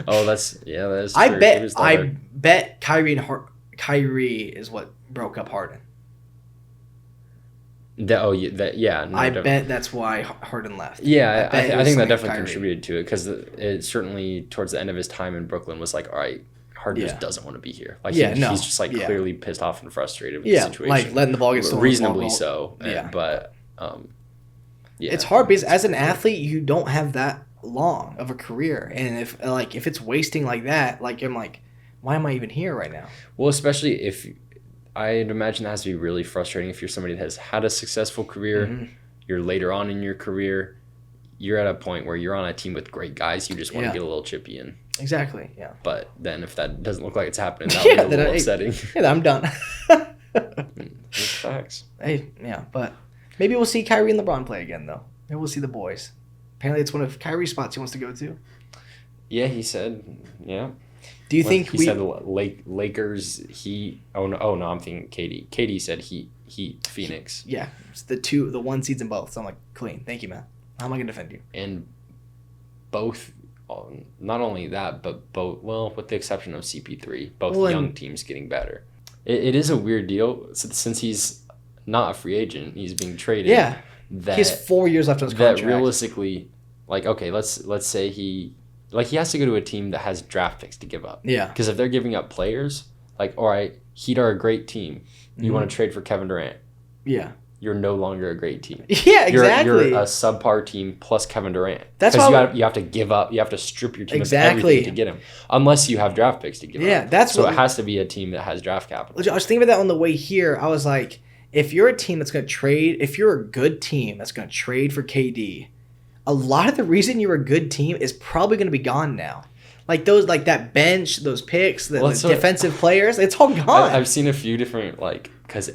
That's true. I bet Kyrie is what broke up Harden. I bet that's why Harden left. Yeah, I think that definitely contributed to it because it certainly towards the end of his time in Brooklyn was like, all right, Harden just doesn't want to be here. Like he's just like clearly pissed off and frustrated with the situation. Like letting the ball get stolen. Reasonably so. Yeah. But it's hard because as an athlete, you don't have that long of a career, and if it's wasting like that, like I'm like, why am I even here right now? Well, especially if I'd imagine that has to be really frustrating if you're somebody that has had a successful career, you're later on in your career, you're at a point where you're on a team with great guys, you just want to get a little chippy in. Exactly, yeah. But then if that doesn't look like it's happening, that would be a little upsetting. Yeah, I'm done. That's facts. Hey, yeah, but maybe we'll see Kyrie and LeBron play again, though. Maybe we'll see the boys. Apparently, it's one of Kyrie's spots he wants to go to. Yeah, he said, yeah. Do you think he said Lakers, Heat? Oh no, I'm thinking KD. KD said Heat, Phoenix. Yeah, it's the one seeds in both. So I'm like, clean. Thank you, man. How am I gonna defend you? And both, not only that, but both. Well, with the exception of CP3, both young teams getting better. It is a weird deal since he's not a free agent. He's being traded. Yeah, he has 4 years left on his contract. That realistically, like, okay, let's say he has to go to a team that has draft picks to give up. Yeah. Because if they're giving up players, like, all right, Heat are a great team. You want to trade for Kevin Durant. Yeah. You're no longer a great team. Yeah, exactly. You're a subpar team plus Kevin Durant. That's why you have to give up. You have to strip your team of everything to get him, unless you have draft picks to give up. Yeah, that's so it has to be a team that has draft capital. I was thinking about that on the way here. I was like, if you're a team that's going to trade, if you're a good team that's going to trade for KD, a lot of the reason you're a good team is probably going to be gone now. Like that bench, those picks, the defensive players, it's all gone. I've seen a few different, because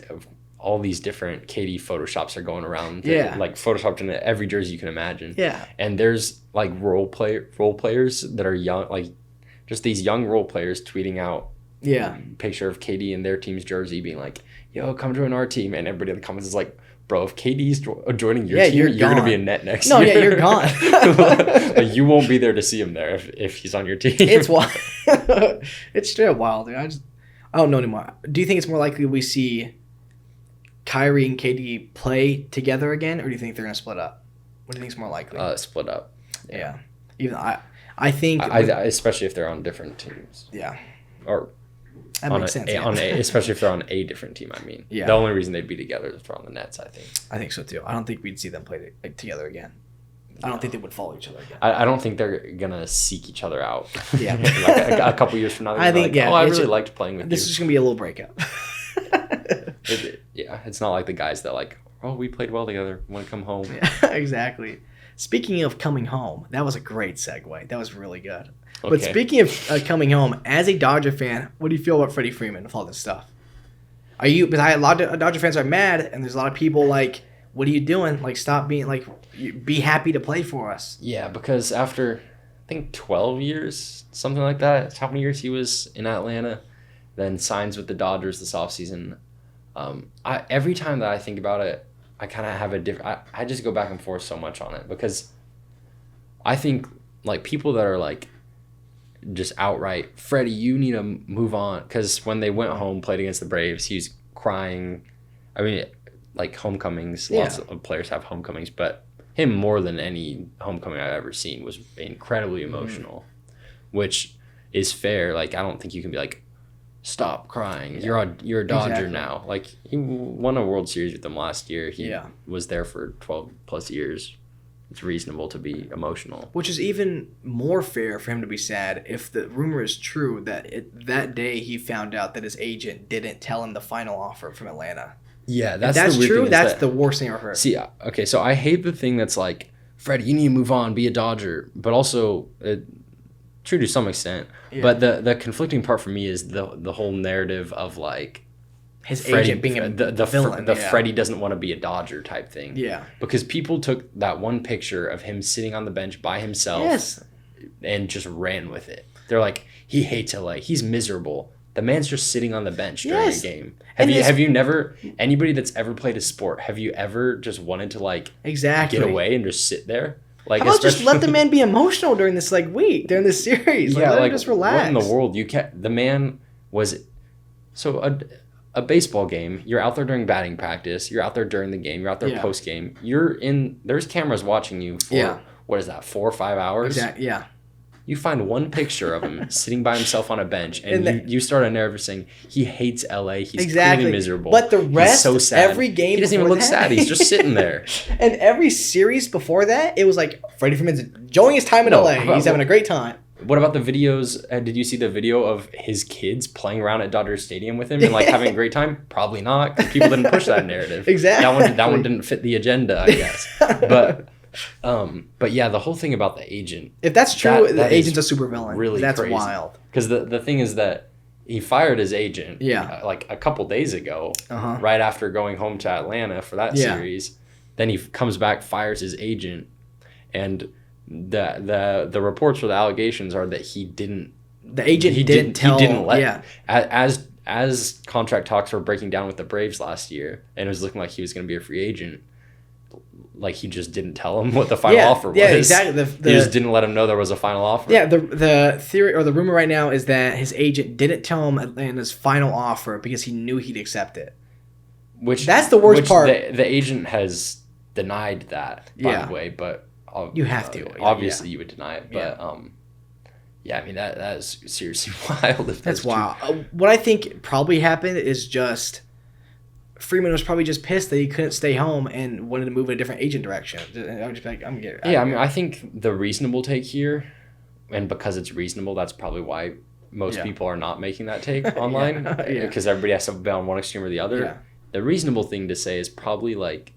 all these different KD photoshops are going around. Like photoshopped into every jersey you can imagine. Yeah. And there's role players that are young, just these young role players tweeting out picture of KD in their team's jersey being like, yo, come join our team. And everybody in the comments is like, bro, if KD's joining your team, you're going to be a net next year. No, yeah, you're gone. You won't be there to see him there if he's on your team. It's wild. It's straight wild, dude. I don't know anymore. Do you think it's more likely we see Kyrie and KD play together again, or do you think they're going to split up? What do you think is more likely? Split up. Yeah. Even I think... especially if they're on different teams. Yeah. Or... That makes sense. Especially if they're on a different team, I mean. Yeah. The only reason they'd be together is if they're on the Nets, I think. I think so, too. I don't think we'd see them play together again. I don't think they would follow each other again. I don't think they're going to seek each other out. Yeah. a couple years from now, I think, I really liked playing with you. This is going to be a little breakup. It's not like the guys that we played well together. Want to come home. Yeah, exactly. Speaking of coming home, that was a great segue. That was really good. Okay. But speaking of coming home, as a Dodger fan, what do you feel about Freddie Freeman with all this stuff? Because a lot of Dodger fans are mad, and there's a lot of people like, what are you doing? Stop being, be happy to play for us. Yeah, because after, I think, 12 years, something like that, that's how many years he was in Atlanta, then signs with the Dodgers this offseason. Every time that I think about it, I kind of have a different... I just go back and forth so much on it, because I think, people that are, just outright, Freddie, you need to move on. Because when they went home, played against the Braves, he was crying. I mean, homecomings, lots of players have homecomings, but him more than any homecoming I've ever seen was incredibly emotional, which is fair. I don't think you can be stop crying. Yeah. You're a Dodger now. He won a World Series with them last year. He was there for 12 plus years. It's reasonable to be emotional. Which is even more fair for him to be sad if the rumor is true that that day he found out that his agent didn't tell him the final offer from Atlanta. Yeah, that's true. That's the worst thing I ever heard. See, okay, so I hate the thing that's Freddie, you need to move on, be a Dodger, but also true to some extent. Yeah. But the conflicting part for me is the whole narrative of his Freddie, agent being a villain. Freddie doesn't want to be a Dodger type thing. Yeah. Because people took that one picture of him sitting on the bench by himself and just ran with it. They're like, he hates LA. He's miserable. The man's just sitting on the bench during a game. Have you never, anybody that's ever played a sport, have you ever just wanted to get away and just sit there? How about just let the man be emotional during this week, during this series? Let him just relax. What in the world? The man was so a a baseball game, you're out there during batting practice, you're out there during the game, you're out there post game. There's cameras watching you for what is that, 4 or 5 hours? Exactly. Yeah. You find one picture of him sitting by himself on a bench, and you start a narrative saying he hates LA. He's clearly miserable. But the rest, he's so sad. Every game, he doesn't even look sad. He's just sitting there. And every series before that, it was like Freddie Freeman's enjoying his time in LA. He's having a great time. What about the videos? Did you see the video of his kids playing around at Dodger Stadium with him and like having a great time? Probably not, because people didn't push that narrative. Exactly. That one didn't fit the agenda, I guess. But yeah, the whole thing about the agent. If that's true, the agent's a supervillain. Really, that's crazy. Wild. Because the thing is that he fired his agent. Like a couple days ago, right after going home to Atlanta for that series. Then he comes back, fires his agent, and the reports or the allegations are that he didn't. The agent didn't tell. He didn't let. As contract talks were breaking down with the Braves last year, and it was looking like he was going to be a free agent. Like, he just didn't tell him what the final offer was. Yeah, exactly. He just didn't let him know there was a final offer. Yeah, the theory or the rumor right now is that his agent didn't tell him Atlanta's final offer because he knew he'd accept it. That's the worst part. The agent has denied that, by the way, but... you have to. Obviously, you would deny it, but... I mean, that is seriously wild. If that's wild. What I think probably happened is just... Freeman was probably just pissed that he couldn't stay home and wanted to move in a different agent direction. I was just like, I'm getting. Yeah, I mean, I think the reasonable take here, and because it's reasonable, that's probably why most people are not making that take online, because everybody has to be on one extreme or the other. Yeah. The reasonable thing to say is probably like,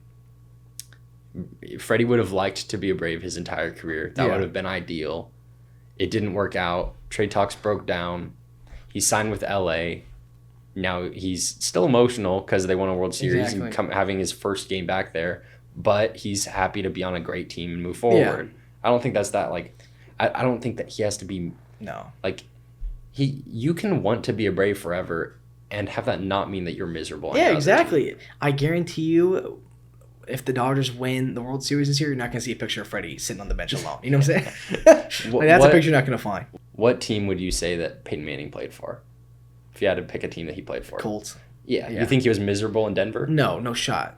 Freddie would have liked to be a Brave his entire career. That would have been ideal. It didn't work out. Trade talks broke down. He signed with LA. Now he's still emotional because they won a World Series and having his first game back there, but he's happy to be on a great team and move forward. Yeah. I don't think that's that, like, I don't think that he has to be, like, you can want to be a Brave forever and have that not mean that you're miserable. Yeah, exactly. I guarantee you, if the Dodgers win the World Series this year, you're not going to see a picture of Freddie sitting on the bench alone. You know what I'm saying? That's a picture you're not going to find. What team would you say that Peyton Manning played for? If you had to pick a team that he played for. Colts. Yeah. You think he was miserable in Denver? No shot.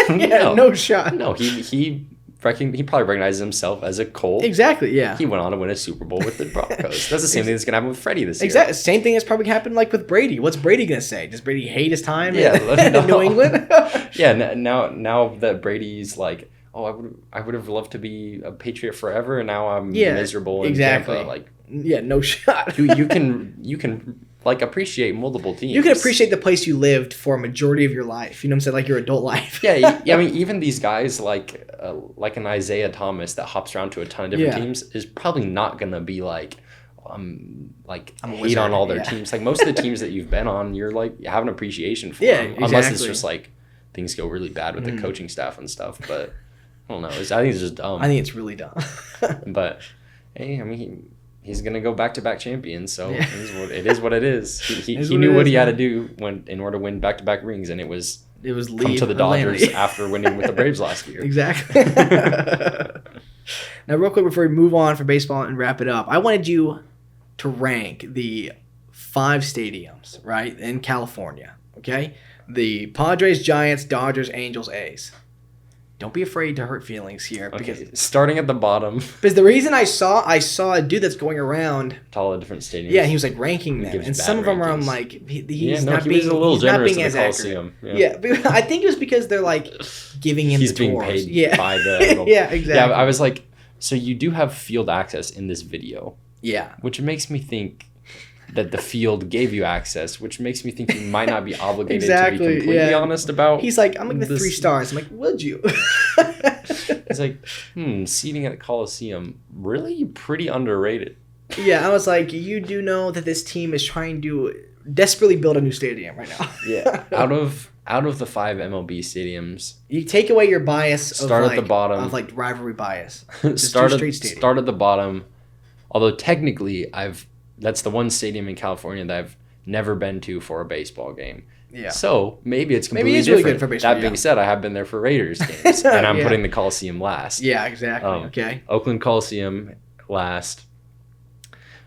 No shot. No, he probably recognizes himself as a Colt. Exactly, yeah. He went on to win a Super Bowl with the Broncos. That's the same thing that's going to happen with Freddie this year. Exactly. Same thing that's probably happened like with Brady. What's Brady going to say? Does Brady hate his time in New England? Now that Brady's like, I would have loved to be a Patriot forever, and now I'm miserable in Tampa. Like, no shot. you can like appreciate multiple teams. You can appreciate the place you lived for a majority of your life. You know what I'm saying? Like your adult life. Yeah. I mean, even these guys like an Isaiah Thomas that hops around to a ton of different teams is probably not gonna be like hate on all their teams. Like most of the teams that you've been on, you're like you have an appreciation for them, unless it's just like things go really bad with the coaching staff and stuff. But I don't know. I think it's just dumb. I think it's really dumb. But hey, I mean. He's gonna go back-to-back champions, so it is what it is. He knew what he had to do in order to win back-to-back rings, and it was come to the Dodgers after winning with the Braves last year. Exactly. Now, real quick before we move on for baseball and wrap it up, I wanted you to rank the 5 stadiums right in California. Okay, the Padres, Giants, Dodgers, Angels, A's. Don't be afraid to hurt feelings here. Because starting at the bottom. Because the reason I saw a dude that's going around to all the different stadiums. Yeah, he was like ranking them, and some of them are like he's not being as accurate. Yeah, but I think it was because they're like giving him. He's the being tours. paid by the. Yeah, exactly. Yeah, I was like, so you do have field access in this video. Yeah, which makes me think that the field gave you access, which makes me think you might not be obligated to be completely honest about. He's like, I'm like the 3 stars. I'm like, would you? He's like, seating at the Coliseum, really pretty underrated. Yeah, I was like, you do know that this team is trying to desperately build a new stadium right now. Yeah, out of the 5 MLB stadiums, you take away your bias. Start at the bottom of like rivalry bias. Start at the bottom. Although technically, that's the one stadium in California that I've never been to for a baseball game. Yeah. So maybe it's completely different. Really good for baseball, that being said, I have been there for Raiders games, and I'm putting the Coliseum last. Yeah, exactly. Okay. Oakland Coliseum last.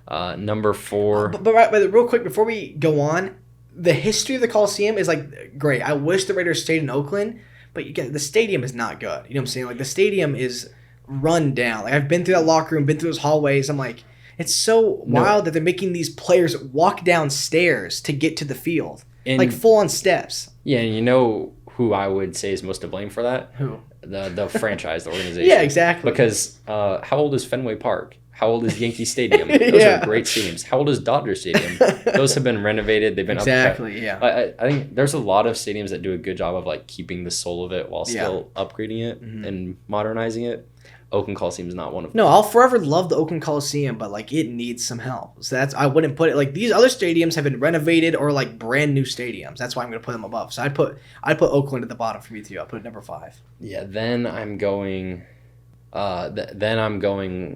Number 4. But real quick before we go on, the history of the Coliseum is like great. I wish the Raiders stayed in Oakland, but the stadium is not good. You know what I'm saying? Like the stadium is run down. Like I've been through that locker room, been through those hallways. I'm like, it's so wild that they're making these players walk down stairs to get to the field, like full on steps. Yeah, and you know who I would say is most to blame for that? Who? The franchise, the organization. Yeah, exactly. Because how old is Fenway Park? How old is Yankee Stadium? Those are great stadiums. How old is Dodger Stadium? Those have been renovated. They've been exactly. Yeah. I think there's a lot of stadiums that do a good job of like keeping the soul of it while still upgrading it and modernizing it. Oakland Coliseum is not one of them. No, I'll forever love the Oakland Coliseum, but like it needs some help. So I wouldn't put it like these other stadiums have been renovated or like brand new stadiums. That's why I'm gonna put them above. So I'd put Oakland at the bottom for me too. I'll put it number 5. Yeah, then I'm going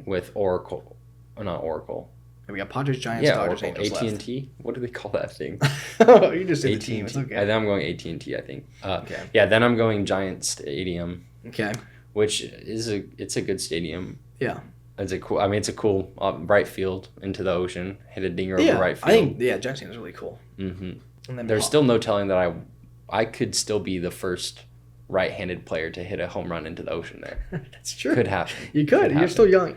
with Oracle. Or not Oracle. We got Padres, Giants, Dodgers, Oracle. Angels AT&T? left. What do they call that thing? You just said the team. It's okay. Then I'm going AT&T, I think. Okay. Yeah, then I'm going Giant Stadium. Okay. Which is a good stadium. Yeah. It's a cool right field into the ocean. Hit a dinger over right field. I think Giant Stadium is really cool. Mm-hmm. And then there's still no telling that I could still be the first right-handed player to hit a home run into the ocean there. That's true. Could happen. You could. You're still young.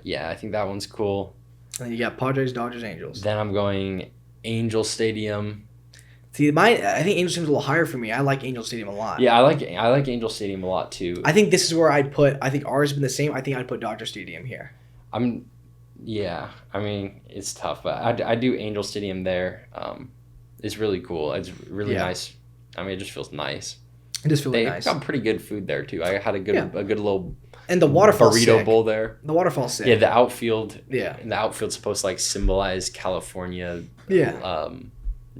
Yeah, I think that one's cool. And then you got Padres, Dodgers, Angels. Then I'm going Angel Stadium. See, I think Angel Stadium's a little higher for me. I like Angel Stadium a lot. Yeah, I like Angel Stadium a lot too. I think this is where I'd put. I think ours has been the same. I think I'd put Dodger Stadium here. Yeah. I mean, it's tough, but I do Angel Stadium there. It's really cool. It's really nice. I mean, it just feels nice. It just feels nice. They got pretty good food there too. I had a good little and the waterfall burrito bowl there. The waterfall's sick. Yeah, the outfield. Yeah, and the outfield's supposed to like symbolize California. Yeah.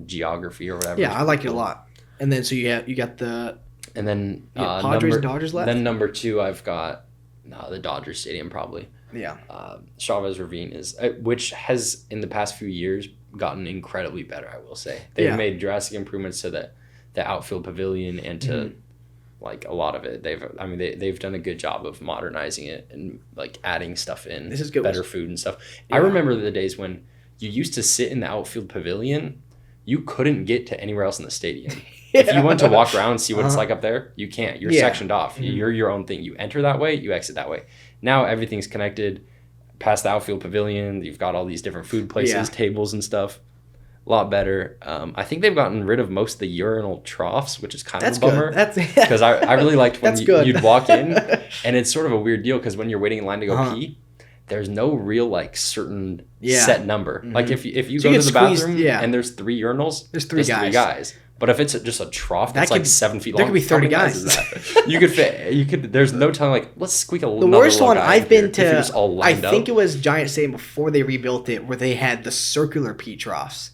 Geography or whatever. Yeah, I like it a lot. And then so you got the and then Padres and Dodgers left. Then number 2 I've got the Dodger Stadium probably. Yeah. Chavez Ravine is which has in the past few years gotten incredibly better, I will say. They've made drastic improvements to the outfield pavilion and to like a lot of it. They've done a good job of modernizing it and like adding stuff in. This is good. Better food and stuff. Yeah. I remember the days when you used to sit in the outfield pavilion. You couldn't get to anywhere else in the stadium. If you want to walk around and see what it's like up there, you can't. You're sectioned off. Mm-hmm. You're your own thing. You enter that way, you exit that way. Now everything's connected. Past the outfield pavilion, you've got all these different food places, tables and stuff. A lot better. I think they've gotten rid of most of the urinal troughs, which is kind of a bummer. Because I really liked when you'd walk in, and it's sort of a weird deal because when you're waiting in line to go pee, there's no real like certain set number. Mm-hmm. Like if you go to the bathroom and there's 3 urinals, there's 3 guys. But if it's just a trough that's like 7 feet long, there could be 30 guys. You could fit. There's no telling. Like let's squeak a little. The worst one I've been to. I think it was Giant Stadium before they rebuilt it, where they had the circular pee troughs.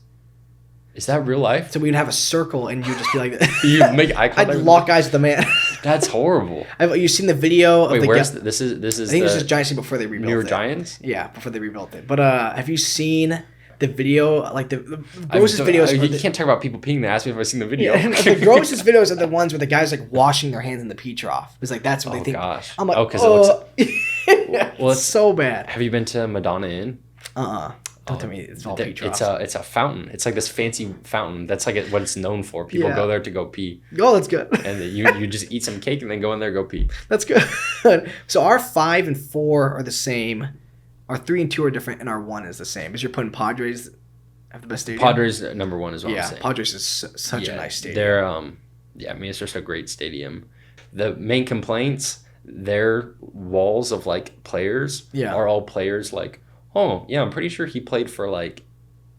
Is that real life? So we'd have a circle, and you'd just be like, you make eye contact. I'd lock eyes with the man. That's horrible. You've seen the video of where's this is I think this is Giant Stadium before they rebuilt it. New York Giants? Yeah, before they rebuilt it. But have you seen the video? Like the grossest videos. You can't talk about people peeing. They ask me if I've seen the video. Yeah, the grossest videos are the ones where the guy's like washing their hands in the pee trough. It's like that's what they think. Oh gosh. I'm like, because it looks. Well, it's so bad. Have you been to Madonna Inn? Don't tell me it's all pee troughs. It's a fountain. It's like this fancy fountain. That's like what it's known for. People go there to go pee. Oh, that's good. And you just eat some cake and then go in there go pee. That's good. So our 5 and 4 are the same. Our 3 and 2 are different, and our 1 is the same. Is you're putting Padres have the best stadium? Padres number 1 is what I'm saying. Padres is such a nice stadium. They're it's just a great stadium. The main complaints, their walls of like players are all players like. Oh, yeah, I'm pretty sure he played for, like,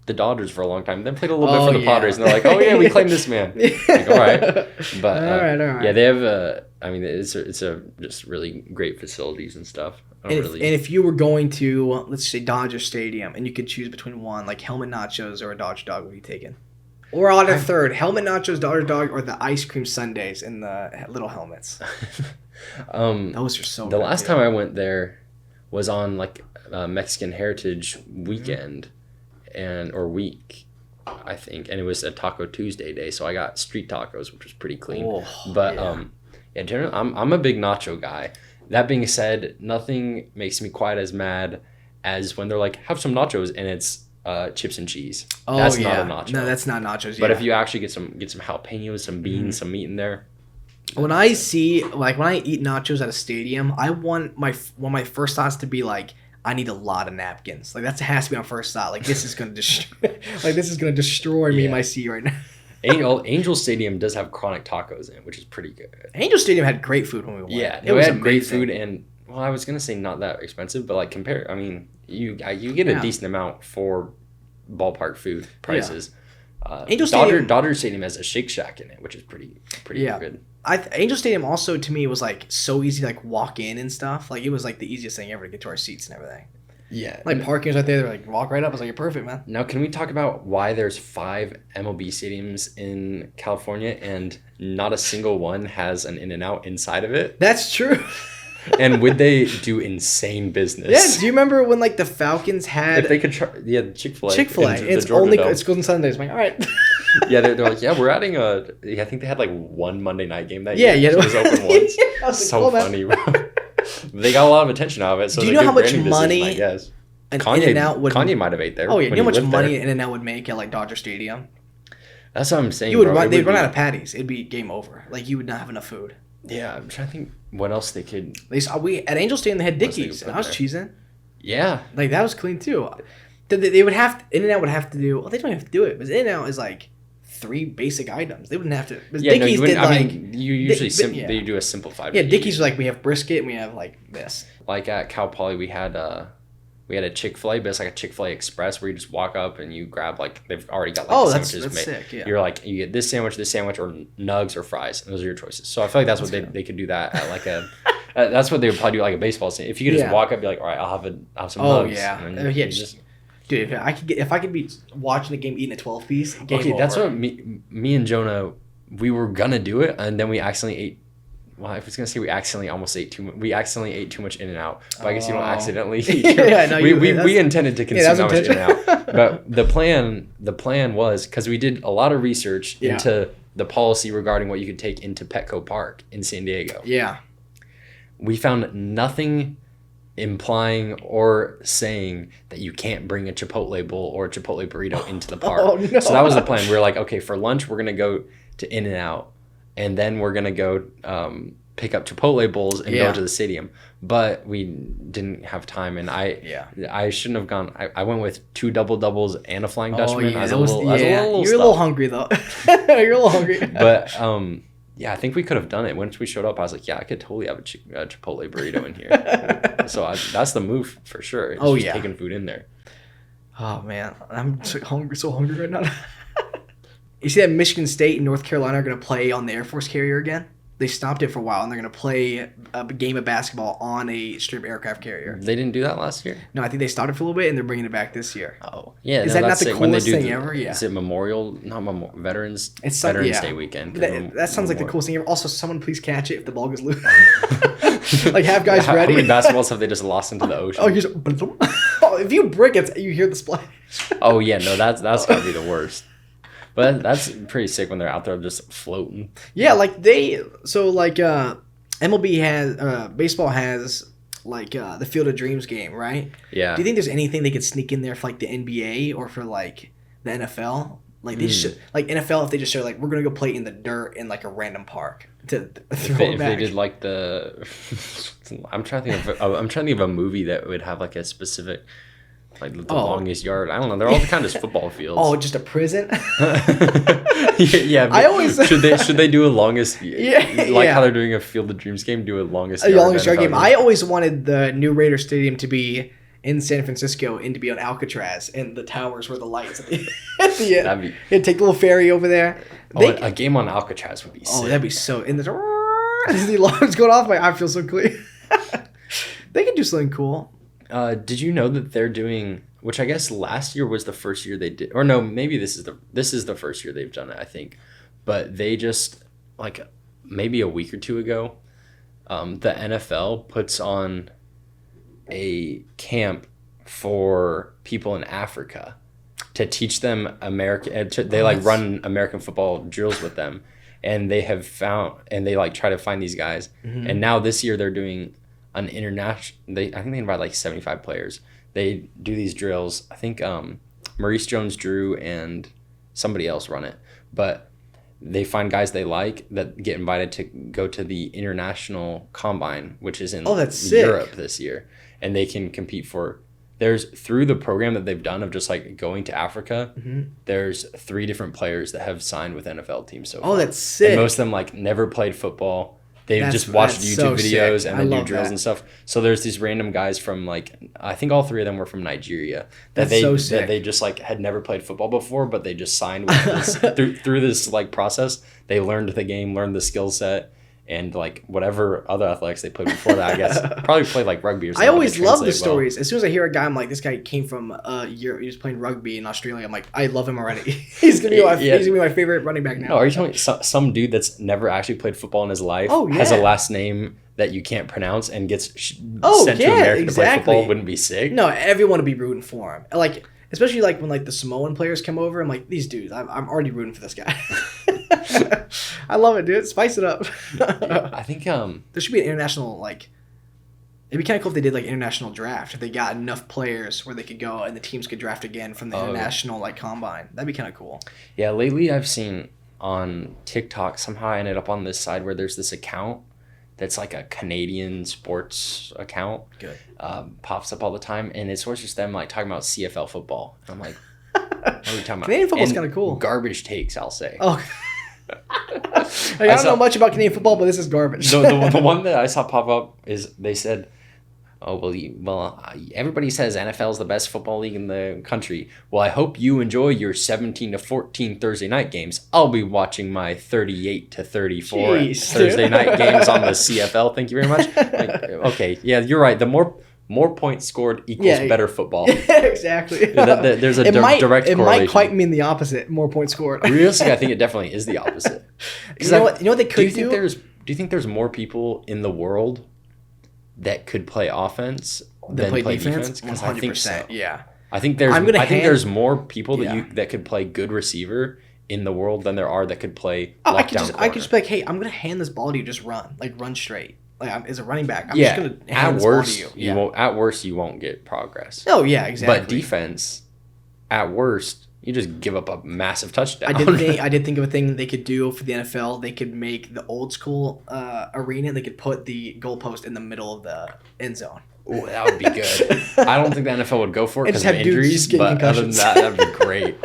the Dodgers for a long time. Then played a little bit for the Padres. And they're like, oh, yeah, we claimed this man. Like, all right. But, all right. Yeah, they have, it's a just really great facilities and stuff. And if you were going to, let's say, Dodger Stadium, and you could choose between one, like helmet nachos or a Dodger dog, what are you taking? Or on a third, helmet nachos, Dodger dog, or the ice cream sundaes in the little helmets. Those are so good. The last time I went there was on, like, Mexican Heritage Weekend or week, I think, and it was a Taco Tuesday day, so I got street tacos, which was pretty clean. Generally, I'm a big nacho guy. That being said, nothing makes me quite as mad as when they're like, have some nachos, and it's chips and cheese. Oh, That's yeah. not a nacho. No, that's not nachos. But yeah. if you actually get some jalapenos, some beans, some meat in there. When I see, like, when I eat nachos at a stadium, I want one of my first thoughts to be like, I need a lot of napkins. Like, that has to be my first thought. Like, this is gonna destroy me in my seat right now. Angel Stadium does have chronic tacos in it, which is pretty good. Angel Stadium had great food when we went. Yeah, it was had great amazing. food, and well, I was gonna say not that expensive, but like compare. I mean, you get a decent amount for ballpark food prices. Angel Stadium, Dodger Stadium has a Shake Shack in it, which is pretty good. Angel Stadium also to me was like so easy to like walk in and stuff. Like it was like the easiest thing ever to get to our seats and everything. Yeah. Like parking was right there. They're like walk right up. I was like, you're perfect, man. Now, can we talk about why there's 5 MLB stadiums in California and not a single one has an In-N-Out inside of it? That's true. And would they do insane business? Yeah. Do you remember when like the Falcons had? If they could, Chick-fil-A. It's only it's Golden Sundays. I'm like, all right. Yeah, they're like, yeah, we're adding I think they had like one Monday night game that year. Yeah, so it was open once. Like, so funny, bro. They got a lot of attention out of it. So do you know how much money yes. Kanye might have ate there. Oh yeah, you know how much money In-N-Out would make at like Dodger Stadium? That's what I'm saying. They'd run out of patties. It'd be game over. Like you would not have enough food. Yeah, I'm trying to think what else they could. At Angel Stadium they had Dickies. And I was cheesing. Yeah, like that was clean too. They would have In-N-Out would have to do. Well, they don't have to do it, but In-N-Out is like 3 basic items. They wouldn't have to. Yeah, Dickies did like. I mean, you usually they do a simplified. Yeah, Dickies are like we have brisket and we have like this. Like at Cal Poly, we had a Chick-fil-A, but it's like a Chick-fil-A Express where you just walk up and you grab like they've already got like the sandwiches that's made. Sick, yeah. You're like you get this sandwich, or nugs or fries, and those are your choices. So I feel like that's what they could do that at like a. That's what they would probably do like a baseball stadium. If you could just walk up, and be like, all right, I'll have some nugs. Yeah. Dude, if I could be watching the game eating a 12-piece. Okay, that's what me and Jonah we were gonna do it, and then we accidentally ate. Well, I was gonna say we accidentally ate too much In-N-Out, but I guess you don't accidentally. We intended to consume that much In-N-Out, but the plan was because we did a lot of research into the policy regarding what you could take into Petco Park in San Diego. Yeah, we found nothing implying or saying that you can't bring a Chipotle bowl or a Chipotle burrito into the park. Oh, no. So that was the plan. We were like, okay, for lunch we're gonna go to In-N-Out. And then we're going to go pick up Chipotle bowls and go to the stadium. But we didn't have time. And I shouldn't have gone. I went with 2 double-doubles and a Flying Dutchman. I was a little hungry, though. You're a little hungry. But, I think we could have done it. Once we showed up, I was like, yeah, I could totally have a Chipotle burrito in here. So that's the move for sure. It's just taking food in there. Oh, man. I'm so hungry right now. You see that Michigan State and North Carolina are going to play on the Air Force carrier again? They stopped it for a while, and they're going to play a game of basketball on a strip aircraft carrier. They didn't do that last year? No, I think they stopped it for a little bit, and they're bringing it back this year. Oh, yeah. Is that not the coolest thing ever? Yeah. Is it Veterans Day weekend? That sounds like the coolest thing ever. Also, someone please catch it if the ball goes loose. Like, have guys ready. How many basketballs have they just lost into the ocean? If you break it, you hear the splash. Oh, yeah. No, that's got to be the worst. But that's pretty sick when they're out there just floating. Yeah, like MLB has baseball has like the Field of Dreams game, right? Yeah. Do you think there's anything they could sneak in there for like the NBA or for like the NFL? Like they should like NFL if they just show like we're gonna go play in the dirt in like a random park to throw it back. If they did like I'm trying to think of a movie that would have like a specific. Like the longest yard. I don't know. They're all kind of stripped fields. Oh, just a prison? Yeah. I always should they do a longest? How they're doing a Field of Dreams game. Do a longest yard game. I always wanted the new Raider Stadium to be in San Francisco and to be on Alcatraz and the towers were the lights at the end. Take a little ferry over there. A game on Alcatraz would be sick. Oh, that'd be so. And the alarms going off. I feel so clear. They can do something cool. Did you know that they're doing, which I guess last year was the first year they did, or no, maybe this is the first year they've done it, I think. But they just, like, maybe a week or 2 ago, the NFL puts on a camp for people in Africa to teach them run American football drills with them. And they try to find these guys. Mm-hmm. And now this year they're doing an international. I think they invite like 75 players. They do these drills. I think Maurice Jones-Drew and somebody else run it, but they find guys they like that get invited to go to the international combine, which is in Europe this year, and they can compete for. There's through the program that they've done of just like going to Africa. There's 3 different players that have signed with NFL teams so far. Oh, that's sick. And most of them like never played football. They just watched YouTube videos and then do drills and stuff. So there's these random guys from like, I think all 3 of them were from Nigeria that they just like had never played football before, but they just signed with this through this like process. They learned the game, learned the skill set, and like whatever other athletics they played before that, I guess probably played like rugby or something. I always love the stories. As soon as I hear a guy, I'm like, this guy came from Europe. He was playing rugby in Australia. I'm like, I love him already. He's gonna be my favorite running back now. No, are you telling me some dude that's never actually played football in his life has a last name that you can't pronounce and gets sent to America to play football? Wouldn't be sick? No, everyone would be rooting for him. Like, especially like when like the Samoan players come over. I'm like, these dudes. I'm already rooting for this guy. I love it, dude. Spice it up. I think there should be an international like. It'd be kind of cool if they did like international draft. If they got enough players where they could go and the teams could draft again from the international like combine. That'd be kind of cool. Yeah, lately I've seen on TikTok somehow I ended up on this side where there's this account that's like a Canadian sports account. Good. Pops up all the time, and it's always just them like talking about CFL football. And I'm like, what are we talking about? Canadian football's kind of cool. Garbage takes, I'll say. Oh. I don't know much about Canadian football, but this is garbage. The one that I saw pop up is they said, "Oh well, everybody says NFL is the best football league in the country. Well, I hope you enjoy your 17-14 Thursday night games. I'll be watching my 38-34 Thursday night games on the CFL. Thank you very much." Like, okay, yeah, you're right. The more points scored equals better football. Yeah, exactly. There's a direct correlation. It might quite mean the opposite. More points scored. Realistically, I think it definitely is the opposite. You know what they could do? Do you think there's more people in the world that could play offense than play defense? 100%. I think so. Yeah. I think there's more people that could play good receiver in the world than there are that could play lockdown corner. I could just be like, hey, I'm gonna hand this ball to you. Just run, run straight. Like as a running back, I'm just gonna hand this ball to you. You won't. At worst, you won't get progress. Oh yeah, exactly. But defense, at worst, you just give up a massive touchdown. I did think of a thing they could do for the NFL. They could make the old school arena. They could put the goalpost in the middle of the end zone. Ooh, that would be good. I don't think the NFL would go for it because of injuries, but other than that, that'd be great.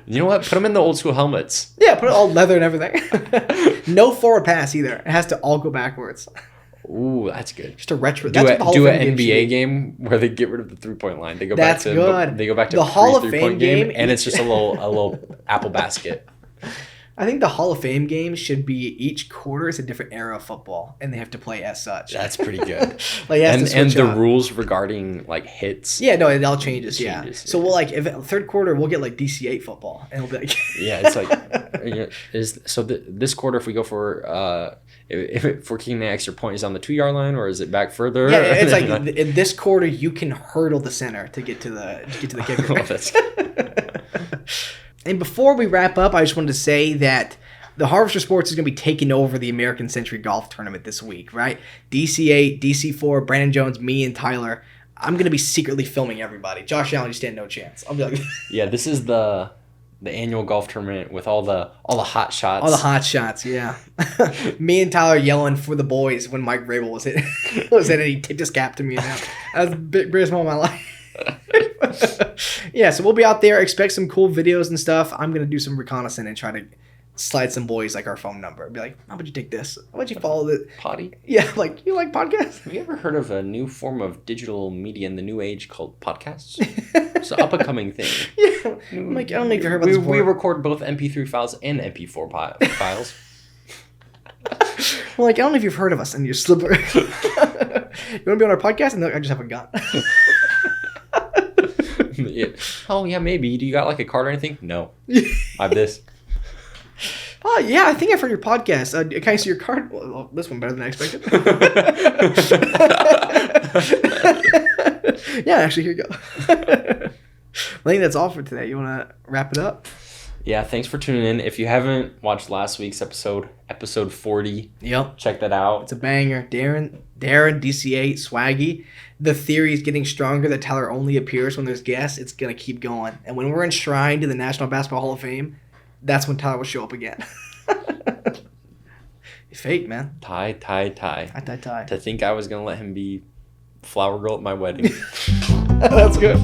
You know what? Put them in the old school helmets. Yeah, put it all leather and everything. No forward pass either. It has to all go backwards. Ooh, that's good. Just a retro. Do an NBA game where they get rid of the 3-point line. They go back to the Hall of Fame game, and it's just a little apple basket. I think the Hall of Fame game should be each quarter is a different era of football, and they have to play as such. That's pretty good. And the rules regarding like hits. Yeah, no, it all changes. Yeah. So we'll if third quarter we'll get like DC8 football, and it'll be like. Yeah, it's like this quarter if we go for if we're kicking the extra point is on the 2-yard line or is it back further? Yeah, it's like in this quarter you can hurdle the center to get to the kicker. Oh, that's good. And before we wrap up, I just wanted to say that the Harvester Sports is going to be taking over the American Century Golf Tournament this week, right? DC8, DC4, Brandon Jones, me, and Tyler. I'm going to be secretly filming everybody. Josh Allen, you stand no chance. I'll be like... Yeah, this is the annual golf tournament with all the hot shots. All the hot shots, yeah. Me and Tyler yelling for the boys when Mike Vrabel was hit and he tipped his cap to me. That was the biggest moment of my life. Yeah, so we'll be out there. Expect some cool videos and stuff. I'm going to do some reconnaissance and try to slide some boys our phone number. Be like, how about you take this? How about you follow the potty? Yeah, you like podcasts? Have you ever heard of a new form of digital media in the new age called podcasts? It's an up-and-coming thing. Yeah, I'm like, I don't know if you heard about this before. We record both MP3 files and MP4 files. Well, I don't know if you've heard of us and you're slippery. You want to be on our podcast? And I just have a gun. Yeah. Oh, yeah, maybe. Do you got a card or anything? No. I have this. Oh, yeah, I think I've heard your podcast. Can I see your card? Well, this one better than I expected. Yeah, actually, here you go. I think that's all for today. You want to wrap it up? Yeah, thanks for tuning in. If you haven't watched last week's episode 40, yep, check that out. It's a banger. Darren, DC8, Swaggy. the theory is getting stronger that Tyler only appears when there's guests, it's going to keep going. And when we're enshrined in the National Basketball Hall of Fame, that's when Tyler will show up again. Fake, man. Tie. Tie. To think I was going to let him be flower girl at my wedding. That's good.